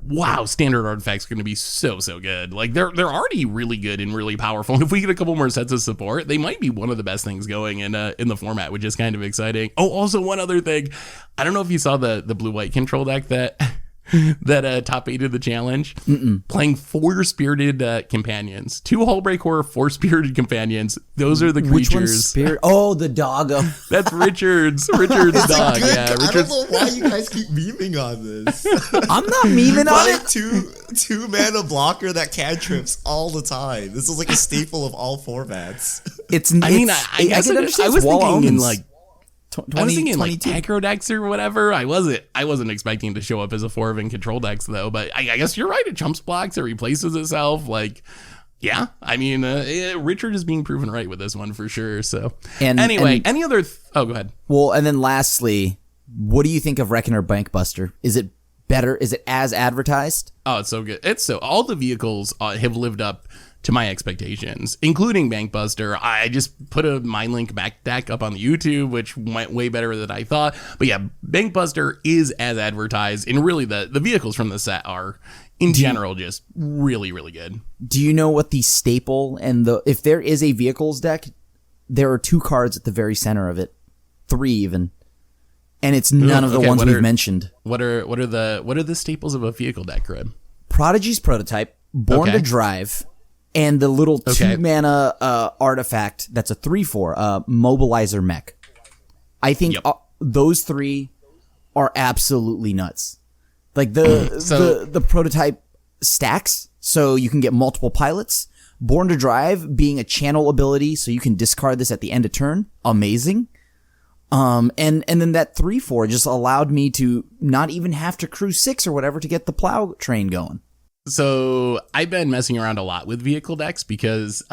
[SPEAKER 1] wow, standard artifacts are going to be so good. Like they're already really good and really powerful. And if we get a couple more sets of support, they might be one of the best things going in the format, which is kind of exciting. Oh, also one other thing, I don't know if you saw the blue-white control deck that top 8 of the challenge. Playing 4 spirited companions, 2 Hullbreak Horror, 4 spirited companions. Those are the creatures.
[SPEAKER 3] Which one's spirit? Oh, the doggo.
[SPEAKER 1] That's Richard's dog. Yeah,
[SPEAKER 2] I don't know why you guys keep memeing on this.
[SPEAKER 3] I'm not memeing on it.
[SPEAKER 2] Two mana blocker that cantrips all the time. This is like a staple of all formats.
[SPEAKER 1] I guess I was thinking in like
[SPEAKER 3] 20,
[SPEAKER 1] I was thinking
[SPEAKER 3] 22.
[SPEAKER 1] like aggro decks or whatever. I wasn't expecting to show up as a 4 in control decks though. But I guess you're right. It chumps blocks. It replaces itself. Like, yeah. I mean, Richard is being proven right with this one for sure. So anyway, any other? Oh, go ahead.
[SPEAKER 3] Well, and then lastly, what do you think of Reckoner Bankbuster? Is it better? Is it as advertised?
[SPEAKER 1] Oh, it's so good. All the vehicles have lived up to my expectations, including Bankbuster. I just put a MindLink back deck up on the YouTube, which went way better than I thought. But yeah, Bankbuster is as advertised, and really the vehicles from the set are, in general, just really, really good.
[SPEAKER 3] Do you know what the staple and if there is a vehicles deck, there are 2 cards at the very center of it, 3 even, and it's none of the ones we've mentioned.
[SPEAKER 1] What are the staples of a vehicle deck, Crib?
[SPEAKER 3] Prodigy's Prototype, Born to Drive, and the little 2 mana artifact that's a 3/4, Mobilizer Mech. I think those 3 are absolutely nuts. Like the prototype stacks, so you can get multiple pilots. Born to Drive being a channel ability, so you can discard this at the end of turn. Amazing. And then that 3/4 just allowed me to not even have to crew 6 or whatever to get the plow train going.
[SPEAKER 1] So I've been messing around a lot with vehicle decks because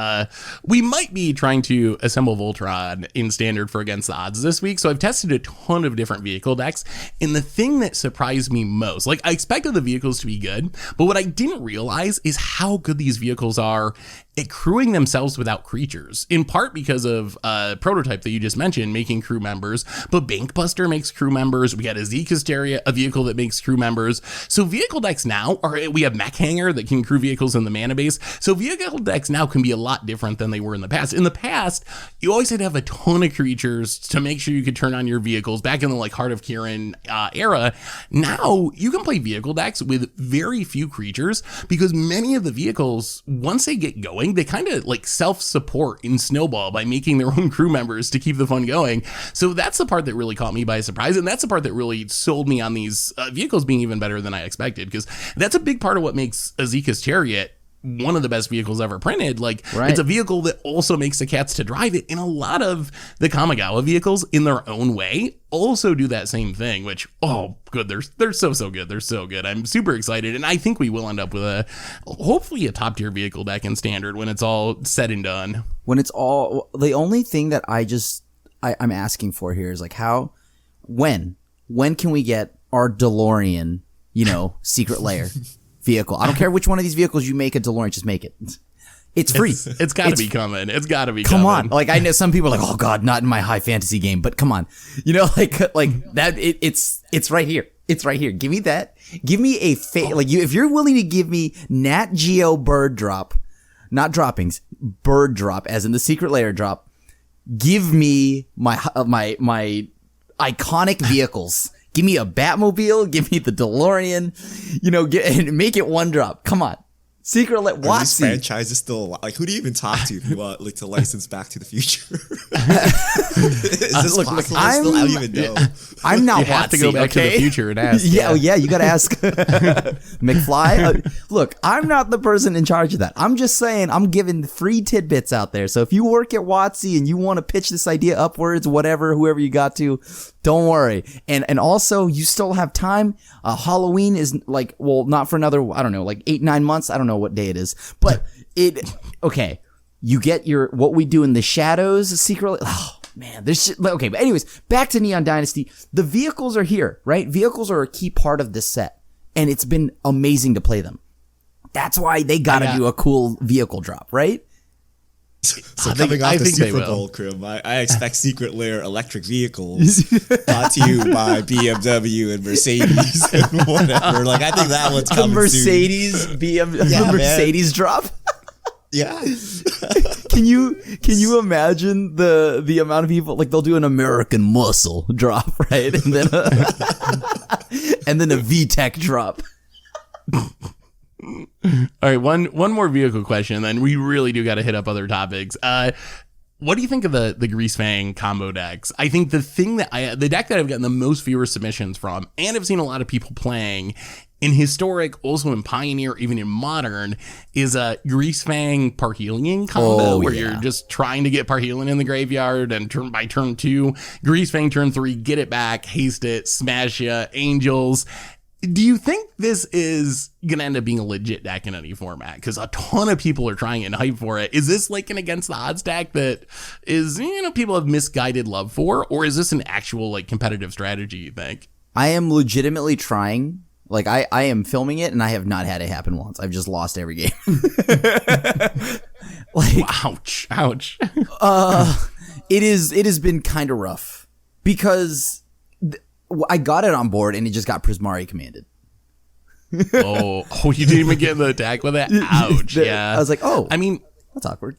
[SPEAKER 1] we might be trying to assemble Voltron in standard for Against the Odds this week. So I've tested a ton of different vehicle decks. And the thing that surprised me most, like I expected the vehicles to be good, but what I didn't realize is how good these vehicles are at crewing themselves without creatures, in part because of Prototype that you just mentioned, making crew members, but Bankbuster makes crew members. We got Hysteria, a vehicle that makes crew members. So vehicle decks now we have Mech Hanger that can crew vehicles in the mana base. So vehicle decks now can be a lot different than they were in the past. In the past, you always had to have a ton of creatures to make sure you could turn on your vehicles back in the like Heart of Kirin era. Now you can play vehicle decks with very few creatures because many of the vehicles, once they get going, they kind of like self-support in Snowball by making their own crew members to keep the fun going. So that's the part that really caught me by surprise, and that's the part that really sold me on these vehicles being even better than I expected, because that's a big part of what makes Azeka's Chariot one of the best vehicles ever printed. Like, It's a vehicle that also makes the cats to drive it, and a lot of the Kamigawa vehicles in their own way also do that same thing, which, oh good, they're so good. They're so good. I'm super excited, and I think we will end up with hopefully a top tier vehicle deck in standard when it's all said and done.
[SPEAKER 3] When it's all, the only thing that I'm asking for here is like when can we get our DeLorean, secret lair vehicle? I don't care which one of these vehicles you make a DeLorean, just make it. It's free.
[SPEAKER 1] It's got to be coming. It's got to be
[SPEAKER 3] coming.
[SPEAKER 1] Come
[SPEAKER 3] on. Like, I know some people are like, oh God, not in my high fantasy game, but come on. Like that, it's right here. It's right here. Give me that. Give me if you're willing to give me Nat Geo bird drop, not droppings, bird drop, as in the secret layer drop, give me my iconic vehicles. Give me a Batmobile. Give me the DeLorean. And make it 1 drop. Come on. Secret Lair.
[SPEAKER 2] This franchise is still alive. Like, who do you even talk to if you want to license Back to the Future? Is this possible? I don't even know.
[SPEAKER 3] I'm not.
[SPEAKER 1] You have to go back to the future and ask.
[SPEAKER 3] Yeah, you got to ask McFly. Look, I'm not the person in charge of that. I'm just saying I'm giving free tidbits out there. So if you work at WotC and you want to pitch this idea upwards, whoever you got to, don't worry. And also, you still have time. Halloween is not for another, I don't know, 8-9 months. I don't know what day it is, but okay. You get what we do in the shadows secretly. Oh man, okay. But anyways, back to Neon Dynasty. The vehicles are here, right? Vehicles are a key part of this set, and it's been amazing to play them. That's why they gotta do a cool vehicle drop, right?
[SPEAKER 2] So
[SPEAKER 1] I think-
[SPEAKER 2] coming
[SPEAKER 1] I
[SPEAKER 2] off the
[SPEAKER 1] think they
[SPEAKER 2] Super
[SPEAKER 1] will.
[SPEAKER 2] Bowl, Krim, I expect Secret Lair electric vehicles brought to you by BMW and Mercedes and whatever. Like, I think that one's
[SPEAKER 3] The
[SPEAKER 2] coming
[SPEAKER 3] Mercedes
[SPEAKER 2] Yeah,
[SPEAKER 3] Mercedes drop.
[SPEAKER 2] soon. Yeah.
[SPEAKER 3] Can you imagine the amount of people, like, they'll do an American Muscle drop, right? And then and then a VTEC drop.
[SPEAKER 1] All right, one more vehicle question, and then we really do got to hit up other topics. What do you think of the Greasefang combo decks? I think the deck that I've gotten the most viewer submissions from, and I've seen a lot of people playing in Historic, also in Pioneer, even in Modern, is a Greasefang Parhelion combo, where you're just trying to get Parhelion in the graveyard, and by turn 2, Greasefang turn 3, get it back, haste it, smash ya, Angels. Do you think this is going to end up being a legit deck in any format? Because a ton of people are trying and hype for it. Is this like an against the odds deck that is, people have misguided love for? Or is this an actual like competitive strategy, you think?
[SPEAKER 3] I am legitimately trying. Like, I am filming it, and I have not had it happen once. I've just lost every game. Like,
[SPEAKER 1] Ouch. Ouch.
[SPEAKER 3] it has been kind of rough because I got it on board, and it just got Prismari commanded.
[SPEAKER 1] Oh, you didn't even get the attack with it? Ouch. Yeah.
[SPEAKER 3] I was like, oh,
[SPEAKER 1] I mean,
[SPEAKER 3] that's awkward.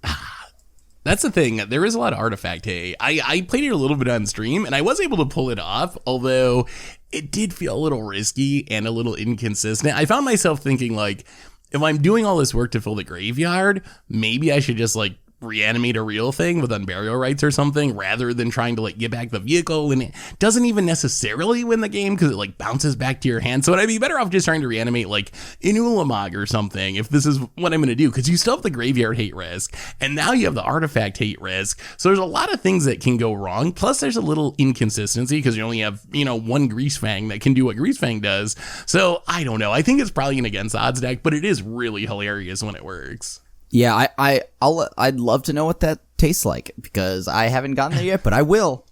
[SPEAKER 1] that's the thing. There is a lot of artifact hay. I played it a little bit on stream, and I was able to pull it off, although it did feel a little risky and a little inconsistent. I found myself thinking, like, if I'm doing all this work to fill the graveyard, maybe I should just, like, reanimate a real thing with Unburial Rites or something, rather than trying to, like, get back the vehicle, and it doesn't even necessarily win the game because it, like, bounces back to your hand. So I'd be better off just trying to reanimate, like, an Ulamog or something if this is what I'm going to do, because you still have the graveyard hate risk, and now you have the artifact hate risk. So there's a lot of things that can go wrong. Plus there's a little inconsistency because you only have, one Greasefang that can do what Greasefang does. So I don't know. I think it's probably an against odds deck, but it is really hilarious when it works.
[SPEAKER 3] Yeah, I'd love to know what that tastes like, because I haven't gotten there yet, but I will,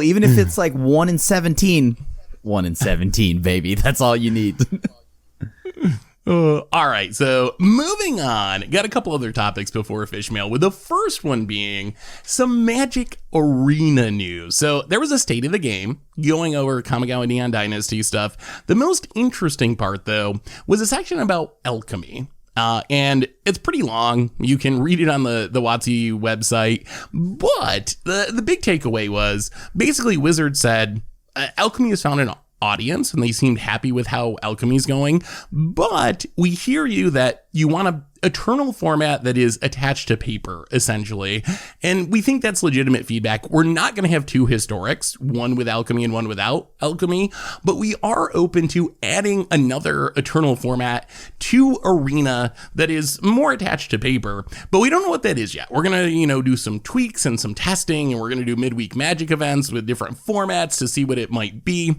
[SPEAKER 3] even if it's like 1 in 17. 1 in 17, baby. That's all you need.
[SPEAKER 1] All right, so moving on, got a couple other topics before Fishmail, with the first one being some Magic Arena news. So there was a state of the game going over Kamigawa Neon Dynasty stuff. The most interesting part, though, was a section about alchemy. And it's pretty long. You can read it on the WotC website. But the big takeaway was basically Wizard said alchemy has found an audience, and they seemed happy with how alchemy's going. But we hear you that you want a eternal format that is attached to paper, essentially. And we think that's legitimate feedback. We're not going to have 2 historics, one with alchemy and one without alchemy, but we are open to adding another eternal format to Arena that is more attached to paper. But we don't know what that is yet. We're going to, do some tweaks and some testing, and we're going to do midweek Magic events with different formats to see what it might be.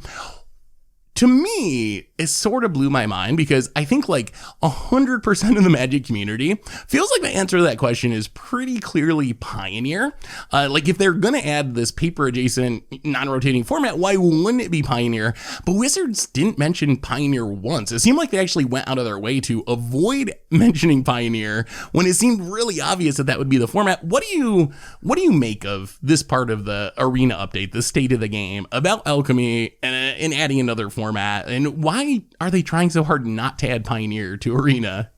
[SPEAKER 1] To me, it sort of blew my mind, because I think like 100% of the Magic community feels like the answer to that question is pretty clearly Pioneer. Like, if they're going to add this paper adjacent non-rotating format, why wouldn't it be Pioneer? But Wizards didn't mention Pioneer once. It seemed like they actually went out of their way to avoid mentioning Pioneer when it seemed really obvious that would be the format. What do you make of this part of the Arena update, the state of the game about alchemy and adding another format? And why are they trying so hard not to add Pioneer to Arena?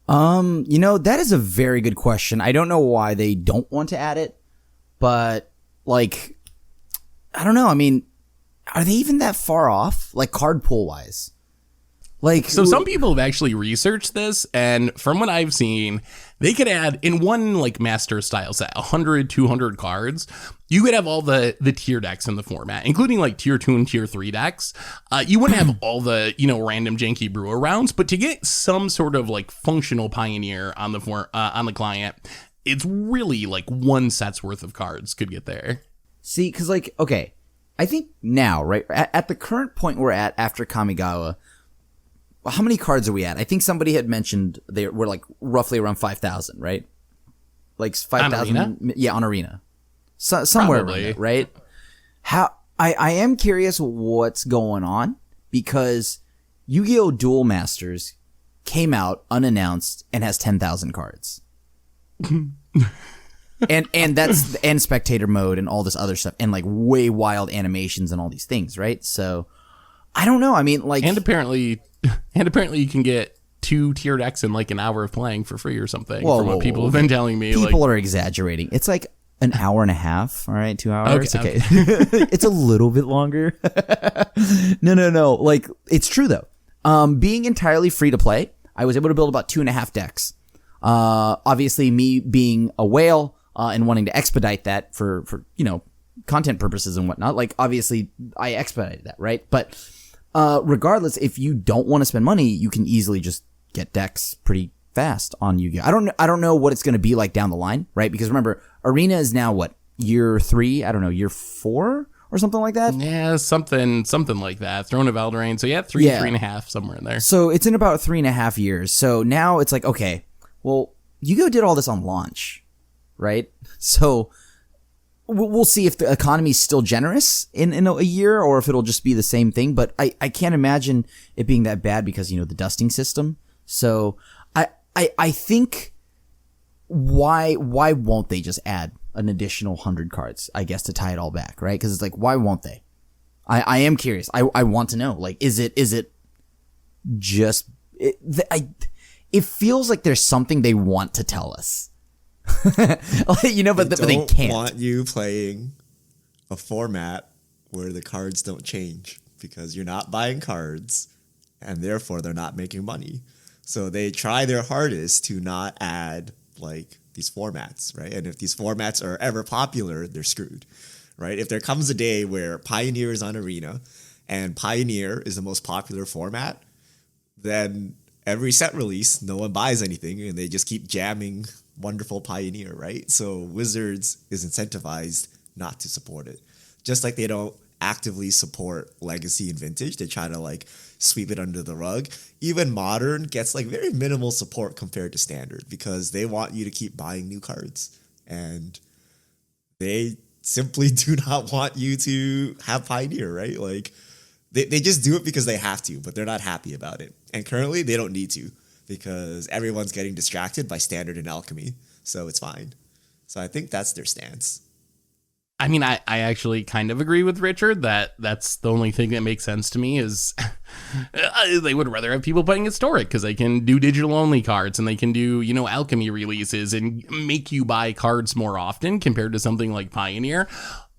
[SPEAKER 3] That is a very good question. I don't know why they don't want to add it, but like, I don't know. I mean, are they even that far off, like card pool wise? Like,
[SPEAKER 1] so some people have actually researched this, and from what I've seen, they could add in one like master style set 100, 200 cards. You could have all the tier decks in the format, including like tier 2 and tier 3 decks. You wouldn't have all the, random janky brewer rounds, but to get some sort of like functional Pioneer on the client, it's really like one set's worth of cards could get there.
[SPEAKER 3] See, because like, okay, I think now, right, at the current point we're at after Kamigawa, how many cards are we at? I think somebody had mentioned they were like roughly around 5,000, right? Like 5,000. Yeah, on Arena. Somewhere around there, right? I am curious what's going on, because Yu-Gi-Oh! Duel Masters came out unannounced and has 10,000 cards. and that's and spectator mode and all this other stuff and like way wild animations and all these things, right? So I don't know. I mean, like,
[SPEAKER 1] and apparently you can get 2 tier decks in like an hour of playing for free or something. From what people have been telling me.
[SPEAKER 3] People are exaggerating. It's like an hour and a half. All right, 2 hours. Okay. It's a little bit longer. No. Like, it's true though. Being entirely free to play, I was able to build about 2.5 decks. Obviously, me being a whale and wanting to expedite that for content purposes and whatnot. Like, obviously, I expedited that, right? But regardless, if you don't want to spend money, you can easily just get decks pretty fast on Yu-Gi-Oh! I don't know what it's going to be like down the line, right? Because remember, Arena is now what, year 3? I don't know, year 4 or something like that.
[SPEAKER 1] Yeah, something like that. Throne of Eldraine. So yeah, 3.5, somewhere in there.
[SPEAKER 3] So it's in about 3.5 years. So now it's like, okay, well, Yu-Gi-Oh! Did all this on launch, right? So we'll see if the economy is still generous in a year or if it'll just be the same thing. But I can't imagine it being that bad because, the dusting system. So I think why won't they just add an additional 100 cards, I guess, to tie it all back, right? Because it's like, why won't they? I am curious. I want to know. Like, is it just... It feels like there's something they want to tell us. But they can't.
[SPEAKER 2] They want you playing a format where the cards don't change because you're not buying cards and therefore they're not making money. So they try their hardest to not add like these formats, right? And if these formats are ever popular, they're screwed, right? If there comes a day where Pioneer is on Arena and Pioneer is the most popular format, then every set release, no one buys anything and they just keep jamming wonderful Pioneer, right? So Wizards is incentivized not to support it. Just like they don't actively support Legacy and Vintage. They try to like sweep it under the rug. Even Modern gets like very minimal support compared to Standard because they want you to keep buying new cards. And they simply do not want you to have Pioneer, right? Like they just do it because they have to, but they're not happy about it. And currently they don't need to because everyone's getting distracted by Standard and Alchemy. So it's fine. So I think that's their stance.
[SPEAKER 1] I mean, I actually kind of agree with Richard that that's the only thing that makes sense to me is they would rather have people playing Historic because they can do digital only cards and they can do, alchemy releases and make you buy cards more often compared to something like Pioneer.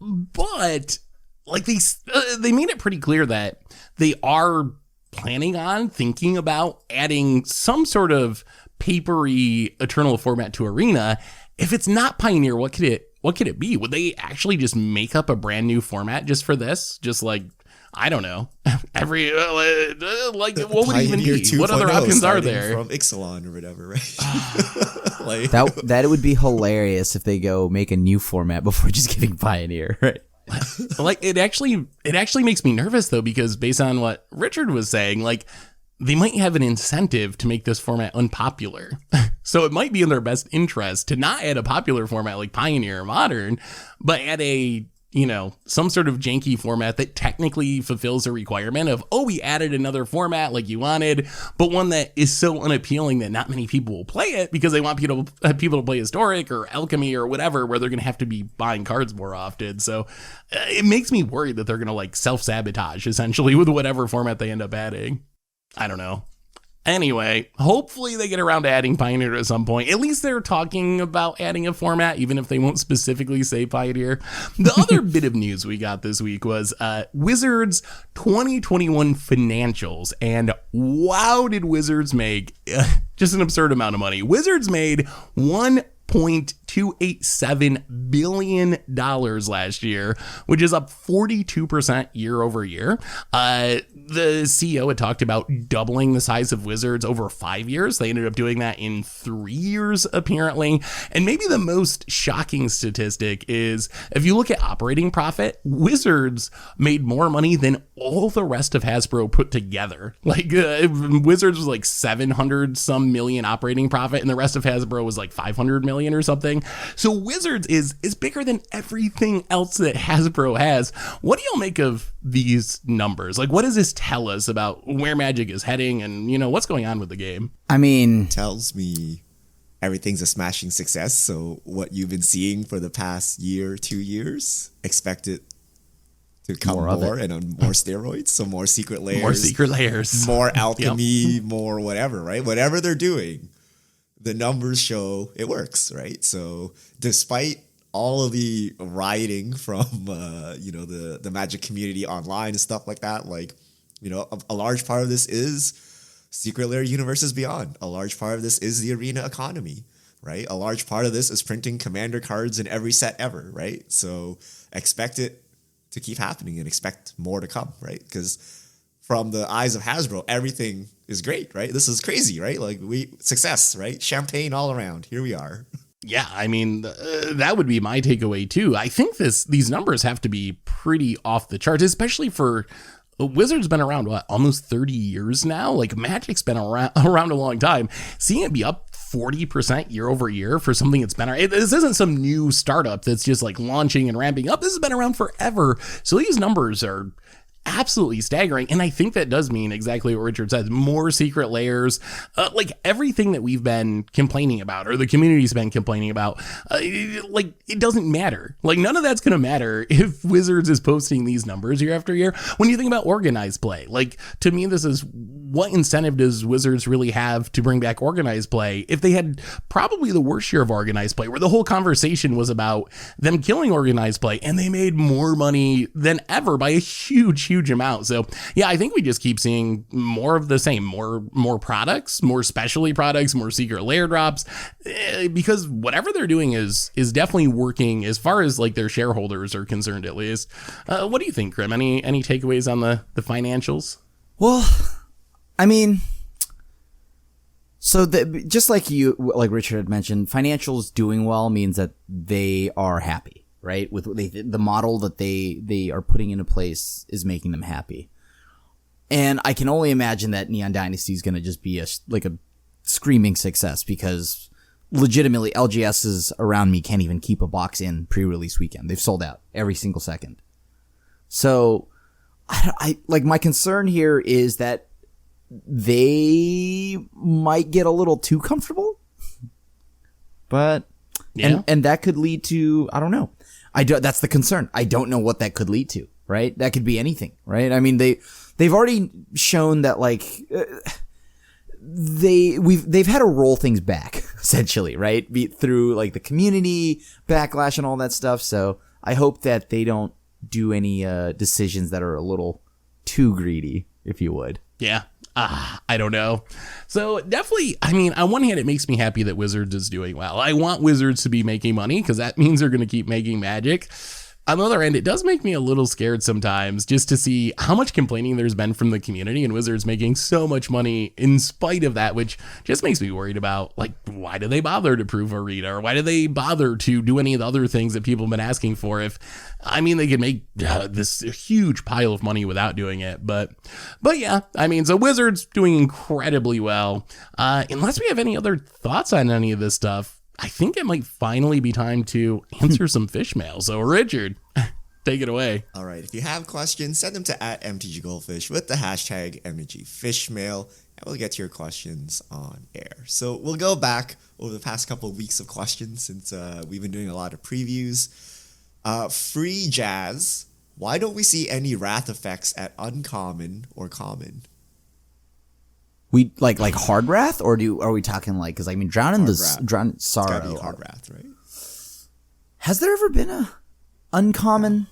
[SPEAKER 1] But like they made it pretty clear that they are planning on thinking about adding some sort of papery Eternal format to Arena. If it's not Pioneer, what could it be? Would they actually just make up a brand new format just for this? Just like, I don't know. Every like, what would it even be? What other options are there?
[SPEAKER 2] From Ixalan or whatever, right? Like
[SPEAKER 3] that would be hilarious if they go make a new format before just giving Pioneer, right?
[SPEAKER 1] Like it actually makes me nervous though, because based on what Richard was saying, like they might have an incentive to make this format unpopular. So it might be in their best interest to not add a popular format like Pioneer or Modern, but add a, some sort of janky format that technically fulfills a requirement of, we added another format like you wanted, but one that is so unappealing that not many people will play it because they want people to play Historic or Alchemy or whatever, where they're going to have to be buying cards more often. So it makes me worried that they're going to like self-sabotage essentially with whatever format they end up adding. I don't know. Anyway, hopefully they get around to adding Pioneer at some point. At least they're talking about adding a format, even if they won't specifically say Pioneer. The other bit of news we got this week was Wizards 2021 financials. And wow, did Wizards make just an absurd amount of money. Wizards made $1.287 billion last year, which is up 42% year over year. The CEO had talked about doubling the size of Wizards over 5 years. They ended up doing that in 3 years, apparently. And maybe the most shocking statistic is if you look at operating profit, Wizards made more money than all the rest of Hasbro put together. Like Wizards was like 700 some million operating profit, and the rest of Hasbro was like 500 million or something. So Wizards is bigger than everything else that Hasbro has. What do y'all make of these numbers? Like, what does this tell us about where Magic is heading and, what's going on with the game?
[SPEAKER 3] I mean,
[SPEAKER 2] tells me everything's a smashing success. So what you've been seeing for the past year, 2 years, expect it to come more and on more steroids. So more secret layers, more alchemy, more whatever, right? Whatever they're doing, the numbers show it works, right? So despite all of the rioting from the Magic community online and stuff like that, like, you know, a large part of this is Secret Lair Universes Beyond. A large part of this is the arena economy, right? A large part of this is printing commander cards in every set ever, right? So expect it to keep happening and expect more to come, right? Because from the eyes of Hasbro, everything is great, right? This is crazy, right? Like success, right? Champagne all around. Here we are.
[SPEAKER 1] Yeah, I mean, that would be my takeaway too. I think these numbers have to be pretty off the charts, especially for Wizards been around, almost 30 years now? Like, Magic's been around a long time. Seeing it be up 40% year over year for something that's been around, this isn't some new startup that's just like launching and ramping up. This has been around forever. So these numbers are absolutely staggering. And I think that does mean exactly what Richard says, more secret layers, like everything that we've been complaining about, or the community's been complaining about, like it doesn't matter. Like none of that's going to matter if Wizards is posting these numbers year after year. When you think about organized play, like to me, this is what incentive does Wizards really have to bring back organized play if they had probably the worst year of organized play, where the whole conversation was about them killing organized play and they made more money than ever by a huge amount. So yeah, I think we just keep seeing more of the same, more products, more specialty products, more secret layer drops, because whatever they're doing is definitely working as far as like their shareholders are concerned, at least. What do you think, Grim? Any takeaways on the financials?
[SPEAKER 3] Well, I mean, so just like Richard had mentioned, financials doing well means that they are happy, right? With the model that they are putting into place is making them happy. And I can only imagine that Neon Dynasty is going to just be a screaming success, because legitimately LGSs around me can't even keep a box in pre-release weekend. They've sold out every single second. So I like, my concern here is that they might get a little too comfortable, but
[SPEAKER 1] yeah.
[SPEAKER 3] and that could lead to, I don't know. That's the concern. I don't know what that could lead to, right? That could be anything, right? I mean, they've already shown that like they've had to roll things back essentially, right? Through like the community backlash and all that stuff. So I hope that they don't do any decisions that are a little too greedy, if you would.
[SPEAKER 1] Yeah. I don't know. So definitely, I mean, on one hand, it makes me happy that Wizards is doing well. I want Wizards to be making money because that means they're going to keep making Magic. On the other end, it does make me a little scared sometimes just to see how much complaining there's been from the community and Wizards making so much money in spite of that, which just makes me worried about, like, why do they bother to prove Arena, or why do they bother to do any of the other things that people have been asking for? If, I mean, they could make this huge pile of money without doing it. But yeah, I mean, so Wizards doing incredibly well. Unless we have any other thoughts on any of this stuff, I think it might finally be time to answer some fish mail. So Richard, take it away.
[SPEAKER 2] All right. If you have questions, send them to @MTGGoldfish with the hashtag MTGFishmail, and we'll get to your questions on air. So we'll go back over the past couple of weeks of questions, since we've been doing a lot of previews. Free Jazz. Why don't we see any wrath effects at uncommon or common?
[SPEAKER 3] We like hard wrath, or are we talking like, because I mean, drown in sorrow.
[SPEAKER 2] It's gotta be hard wrath, right?
[SPEAKER 3] Has there ever been a uncommon?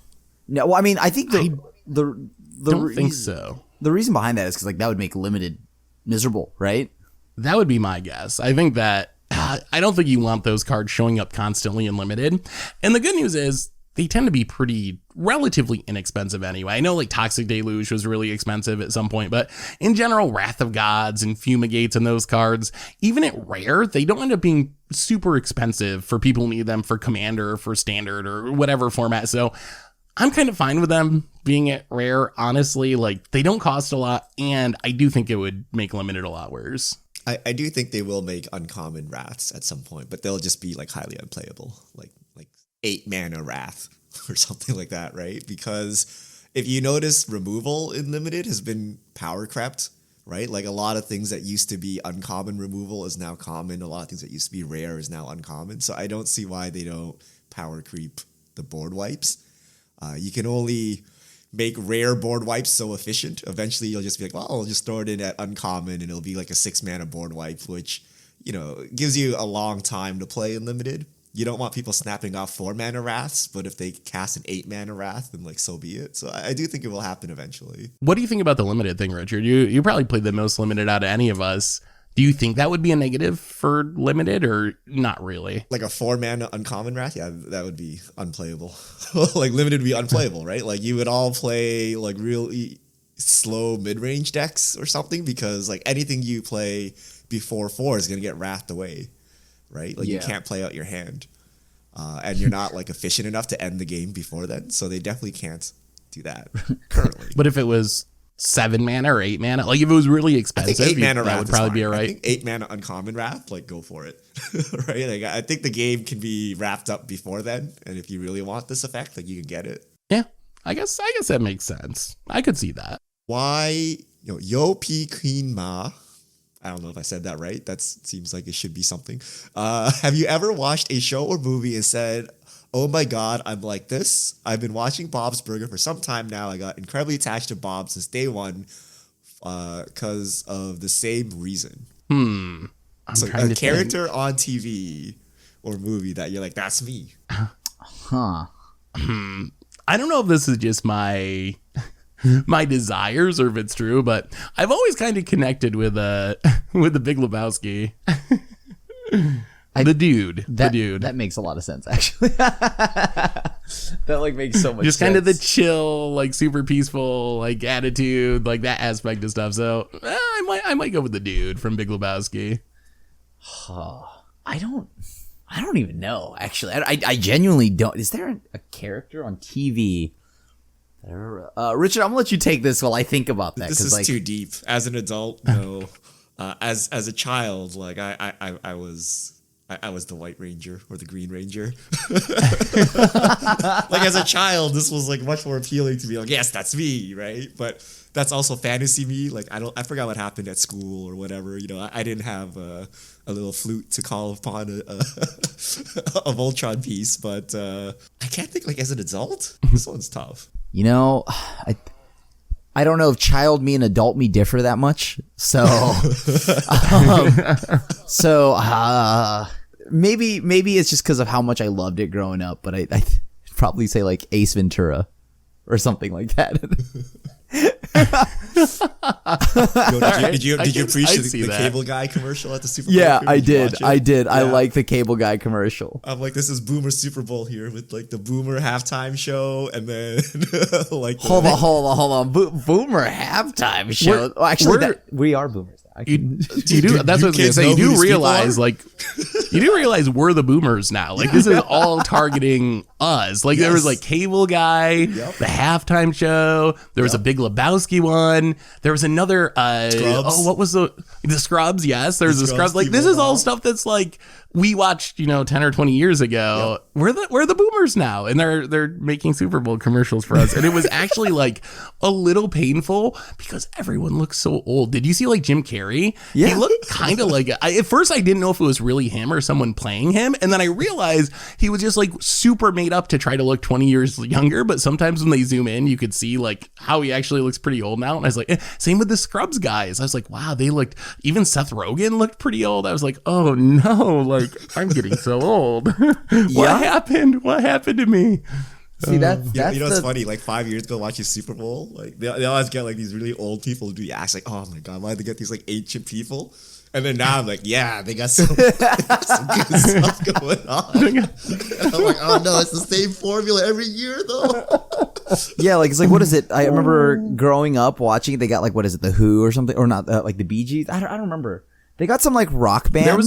[SPEAKER 3] No. Well, I mean, I think the
[SPEAKER 1] don't think so.
[SPEAKER 3] The reason behind that is because like that would make limited miserable, right?
[SPEAKER 1] That would be my guess. I think that I don't think you want those cards showing up constantly in limited. And the good news is they tend to be relatively inexpensive anyway. I know like Toxic Deluge was really expensive at some point, but in general, Wrath of Gods and Fumigates and those cards, even at rare, they don't end up being super expensive for people who need them for Commander, for Standard, or whatever format. So I'm kind of fine with them being at rare, honestly. Like, they don't cost a lot, and I do think it would make limited a lot worse.
[SPEAKER 2] I do think they will make uncommon Wraths at some point, but they'll just be like highly unplayable, like 8 mana Wrath or something like that, right? Because if you notice, removal in limited has been power crept right? Like a lot of things that used to be uncommon removal is now common. A lot of things that used to be rare is now uncommon. So I don't see why they don't power creep the board wipes. You can only make rare board wipes so efficient. Eventually you'll just be like, well, I'll just throw it in at uncommon and it'll be like a 6-mana board wipe, which, you know, gives you a long time to play in limited. You don't want people snapping off 4-mana wraths, but if they cast an 8-mana wrath, then like so be it. So I do think it will happen eventually.
[SPEAKER 1] What do you think about the limited thing, Richard? You probably played the most limited out of any of us. Do you think that would be a negative for limited or not really?
[SPEAKER 2] Like a 4-mana uncommon wrath? Yeah, that would be unplayable. Like limited would be unplayable, right? Like you would all play like really slow mid-range decks or something because like anything you play before 4 is going to get wrathed away, right? Like you can't play out your hand. And you're not like efficient enough to end the game before then. So they definitely can't do that currently.
[SPEAKER 1] But if it was 7 mana or 8 mana, like if it was really expensive,
[SPEAKER 2] 8-mana
[SPEAKER 1] that would probably be all right.
[SPEAKER 2] I think 8-mana uncommon wrath, like go for it, right? Like I think the game can be wrapped up before then, and if you really want this effect, like you can get it.
[SPEAKER 1] Yeah, I guess that makes sense. I could see that.
[SPEAKER 2] Why, Yo Pi Queen Ma? I don't know if I said that right. That seems like it should be something. Have you ever watched a show or movie and said, oh my God, I'm like this? I've been watching Bob's Burger for some time now. I got incredibly attached to Bob since day one because of the same reason. So a character on TV or movie that you're like, that's me.
[SPEAKER 3] Huh.
[SPEAKER 1] I don't know if this is just my desires or if it's true, but I've always kind of connected with the Big Lebowski. The dude.
[SPEAKER 3] That makes a lot of sense, actually. That like makes so much sense.
[SPEAKER 1] Just kind of the chill, like super peaceful, like attitude, like that aspect of stuff. So I might go with the dude from Big Lebowski.
[SPEAKER 3] I don't even know, actually. I genuinely don't. Is there a character on TV? Richard, I'm gonna let you take this while I think about that.
[SPEAKER 2] This is too deep. As an adult, no. As a child, like I was the White Ranger or the Green Ranger. Like as a child, this was like much more appealing to me. Like, yes, that's me, right? But that's also fantasy me. Like I forgot what happened at school or whatever. I didn't have a little flute to call upon a Voltron piece. But I can't think like as an adult. This one's tough.
[SPEAKER 3] I don't know if child me and adult me differ that much. So, maybe it's just because of how much I loved it growing up. But I'd probably say like Ace Ventura or something like that.
[SPEAKER 2] Did you appreciate the Cable Guy commercial at the Super Bowl?
[SPEAKER 3] Yeah, I did. Yeah. I like the Cable Guy commercial.
[SPEAKER 2] I'm like, this is Boomer Super Bowl here with like the Boomer halftime show, and then like
[SPEAKER 3] hold on, Boomer halftime show. We are Boomers.
[SPEAKER 1] You do. That's what I was gonna say. You do realize, like, we're the boomers now. Like, this is all targeting us. Like, there was like Cable Guy, the halftime show. There was a Big Lebowski one. There was another.
[SPEAKER 2] Scrubs.
[SPEAKER 1] What was the Scrubs? Yes, there's the Scrubs. Like, this is all stuff that's like we watched, 10 or 20 years ago. Yep. We're the boomers now, and they're making Super Bowl commercials for us. And it was actually like a little painful because everyone looks so old. Did you see like Jim Carrey?
[SPEAKER 3] Yeah.
[SPEAKER 1] He looked kind of like at first I didn't know if it was really him or someone playing him, and then I realized he was just like super made up to try to look 20 years younger. But sometimes when they zoom in, you could see like how he actually looks pretty old now. And I was like, same with the Scrubs guys. I was like, wow, they looked, even Seth Rogen looked pretty old. I was like, oh no, like I'm getting so old. What happened? What happened to me?
[SPEAKER 3] See, that's
[SPEAKER 2] what's funny? Like 5 years ago, watching Super Bowl, like they always get like these really old people who do acts like, oh my god, why did they get these like ancient people? And then now I'm like, yeah, they got some good stuff going on. And I'm like, oh no, it's the same formula every year though.
[SPEAKER 3] Yeah, like it's like, what is it? I remember growing up watching it. They got like, what is it, the Who or something, or not? Like the Bee Gees. I don't remember. They got some like rock bands.
[SPEAKER 1] There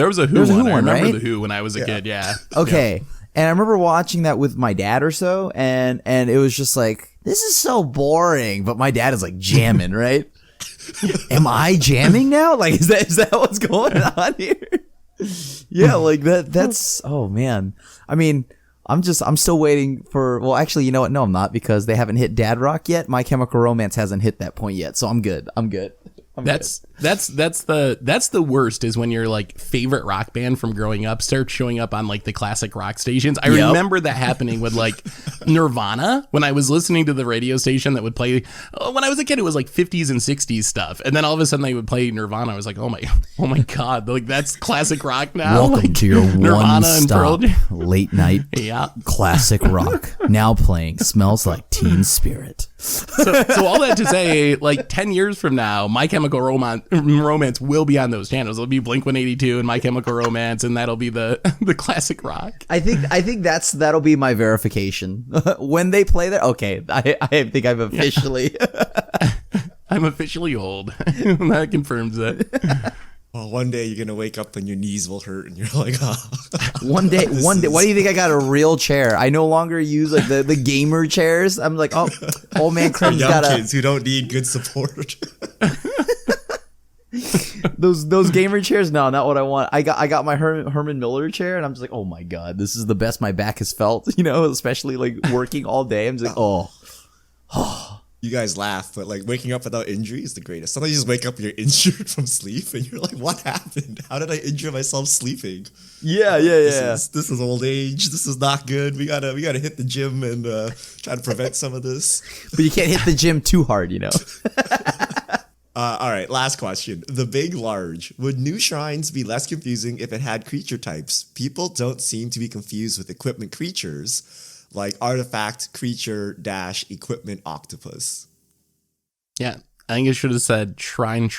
[SPEAKER 1] was a Who one. I remember
[SPEAKER 3] right?
[SPEAKER 1] the Who when I was a kid. Yeah.
[SPEAKER 3] Okay.
[SPEAKER 1] Yeah.
[SPEAKER 3] And I remember watching that with my dad or so, and it was just like, this is so boring. But my dad is like jamming, right? Am I jamming now? Like, is that what's going on here? Yeah, like that's, oh man. I mean, I'm still waiting for, well, actually, you know what? No, I'm not, because they haven't hit Dad Rock yet. My Chemical Romance hasn't hit that point yet, so I'm good.
[SPEAKER 1] That's the worst is when your like favorite rock band from growing up starts showing up on like the classic rock stations. I remember that happening with like Nirvana when I was listening to the radio station that would play when I was a kid. It was like 50s and 60s stuff, and then all of a sudden they would play Nirvana. I was like, oh my god, like that's classic rock now.
[SPEAKER 3] Welcome
[SPEAKER 1] like,
[SPEAKER 3] to your
[SPEAKER 1] Nirvana and
[SPEAKER 3] one-stop late night classic rock. Now playing Smells Like Teen Spirit.
[SPEAKER 1] So all that to say, like 10 years from now, My Chemical Romance will be on those channels. It'll be Blink-182 and My Chemical Romance, and that'll be the classic rock.
[SPEAKER 3] I think that'll be my verification when they play that. Okay, I think I'm officially
[SPEAKER 1] I'm officially old. That confirms it.
[SPEAKER 2] Well, one day you're gonna wake up and your knees will hurt, and you're like, oh.
[SPEAKER 3] One day. Why do you think I got a real chair? I no longer use like the gamer chairs. I'm like, oh, old man Crim's
[SPEAKER 2] young
[SPEAKER 3] got
[SPEAKER 2] kids who don't need good support.
[SPEAKER 3] those gamer chairs. No, not what I want. I got my Herman Miller chair, and I'm just like, oh my god, this is the best my back has felt. You know, especially like working all day. I'm just like, oh.
[SPEAKER 2] You guys laugh, but like waking up without injury is the greatest. Sometimes you just wake up and you're injured from sleep, and you're like, "What happened? How did I injure myself sleeping?"
[SPEAKER 3] Yeah.
[SPEAKER 2] This is old age. This is not good. We gotta hit the gym and try to prevent some of this.
[SPEAKER 3] But you can't hit the gym too hard, you know.
[SPEAKER 2] All right, last question. The big large. Would new shrines be less confusing if it had creature types? People don't seem to be confused with equipment creatures, like artifact, creature, dash, equipment, octopus.
[SPEAKER 1] Yeah, I think it should have said shrine.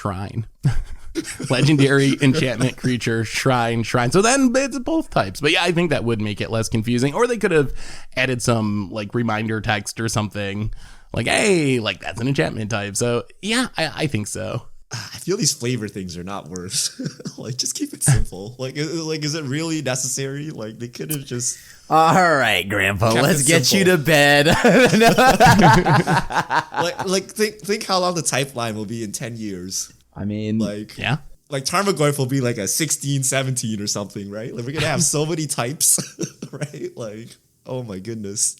[SPEAKER 1] Legendary, enchantment, creature, shrine. So then it's both types. But yeah, I think that would make it less confusing. Or they could have added some like reminder text or something. Like, hey, like that's an enchantment type. So yeah, I think so.
[SPEAKER 2] I feel these flavor things are not worse. Like, just keep it simple. Is it really necessary? Like, they could have just...
[SPEAKER 3] All right, Grandpa, let's get you to bed.
[SPEAKER 2] Think how long the type line will be in 10 years.
[SPEAKER 3] I mean...
[SPEAKER 1] Yeah.
[SPEAKER 2] Like, Tarmogoyf will be like a 16, 17 or something, right? Like, we're going to have so many types, right? Like, oh my goodness.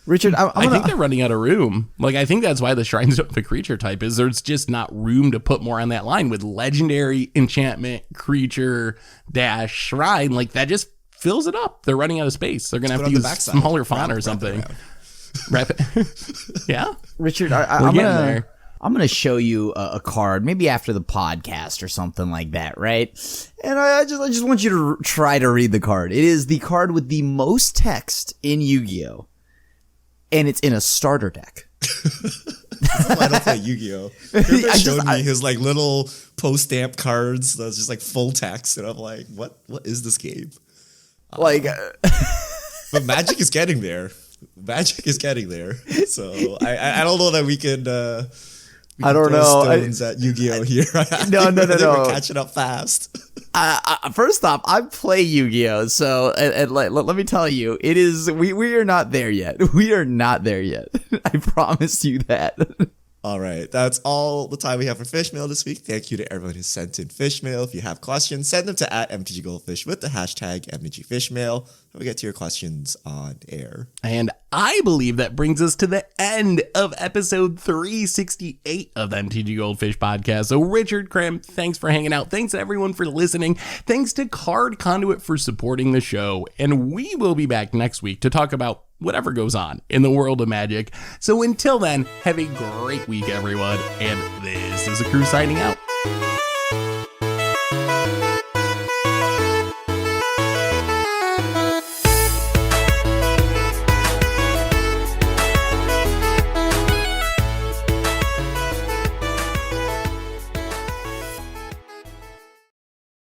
[SPEAKER 3] Richard,
[SPEAKER 1] I think they're running out of room. Like, I think that's why the shrines don't have a creature type, is there's just not room to put more on that line with legendary, enchantment, creature, dash, shrine. Like, that just fills it up. They're running out of space. They're going to have to use smaller font or something. Wrap it. Yeah.
[SPEAKER 3] Richard, I'm going to show you a card, maybe after the podcast or something like that, right? And I just want you to try to read the card. It is the card with the most text in Yu-Gi-Oh! And it's in a starter deck.
[SPEAKER 2] I don't play Yu-Gi-Oh! He showed me his like little post-stamp cards that's just like full text, and I'm like, what is this game?
[SPEAKER 3] Like,
[SPEAKER 2] but Magic is getting there. So I don't know that we could.
[SPEAKER 3] I don't know.
[SPEAKER 2] Stones at Yu-Gi-Oh! Here.
[SPEAKER 3] No.
[SPEAKER 2] We're catching up fast.
[SPEAKER 3] First off, I play Yu-Gi-Oh! So, and let me tell you, it is, we are not there yet. We are not there yet. I promise you that.
[SPEAKER 2] All right. That's all the time we have for fish mail this week. Thank you to everyone who sent in fish mail. If you have questions, send them to @MTGGoldfish with the hashtag MTGFishmail. And we'll get to your questions on air.
[SPEAKER 1] And I believe that brings us to the end of episode 368 of the MTG Goldfish podcast. So Richard Krim, thanks for hanging out. Thanks to everyone for listening. Thanks to Card Conduit for supporting the show. And we will be back next week to talk about whatever goes on in the world of Magic. So until then, have a great week, everyone. And this is the crew signing out.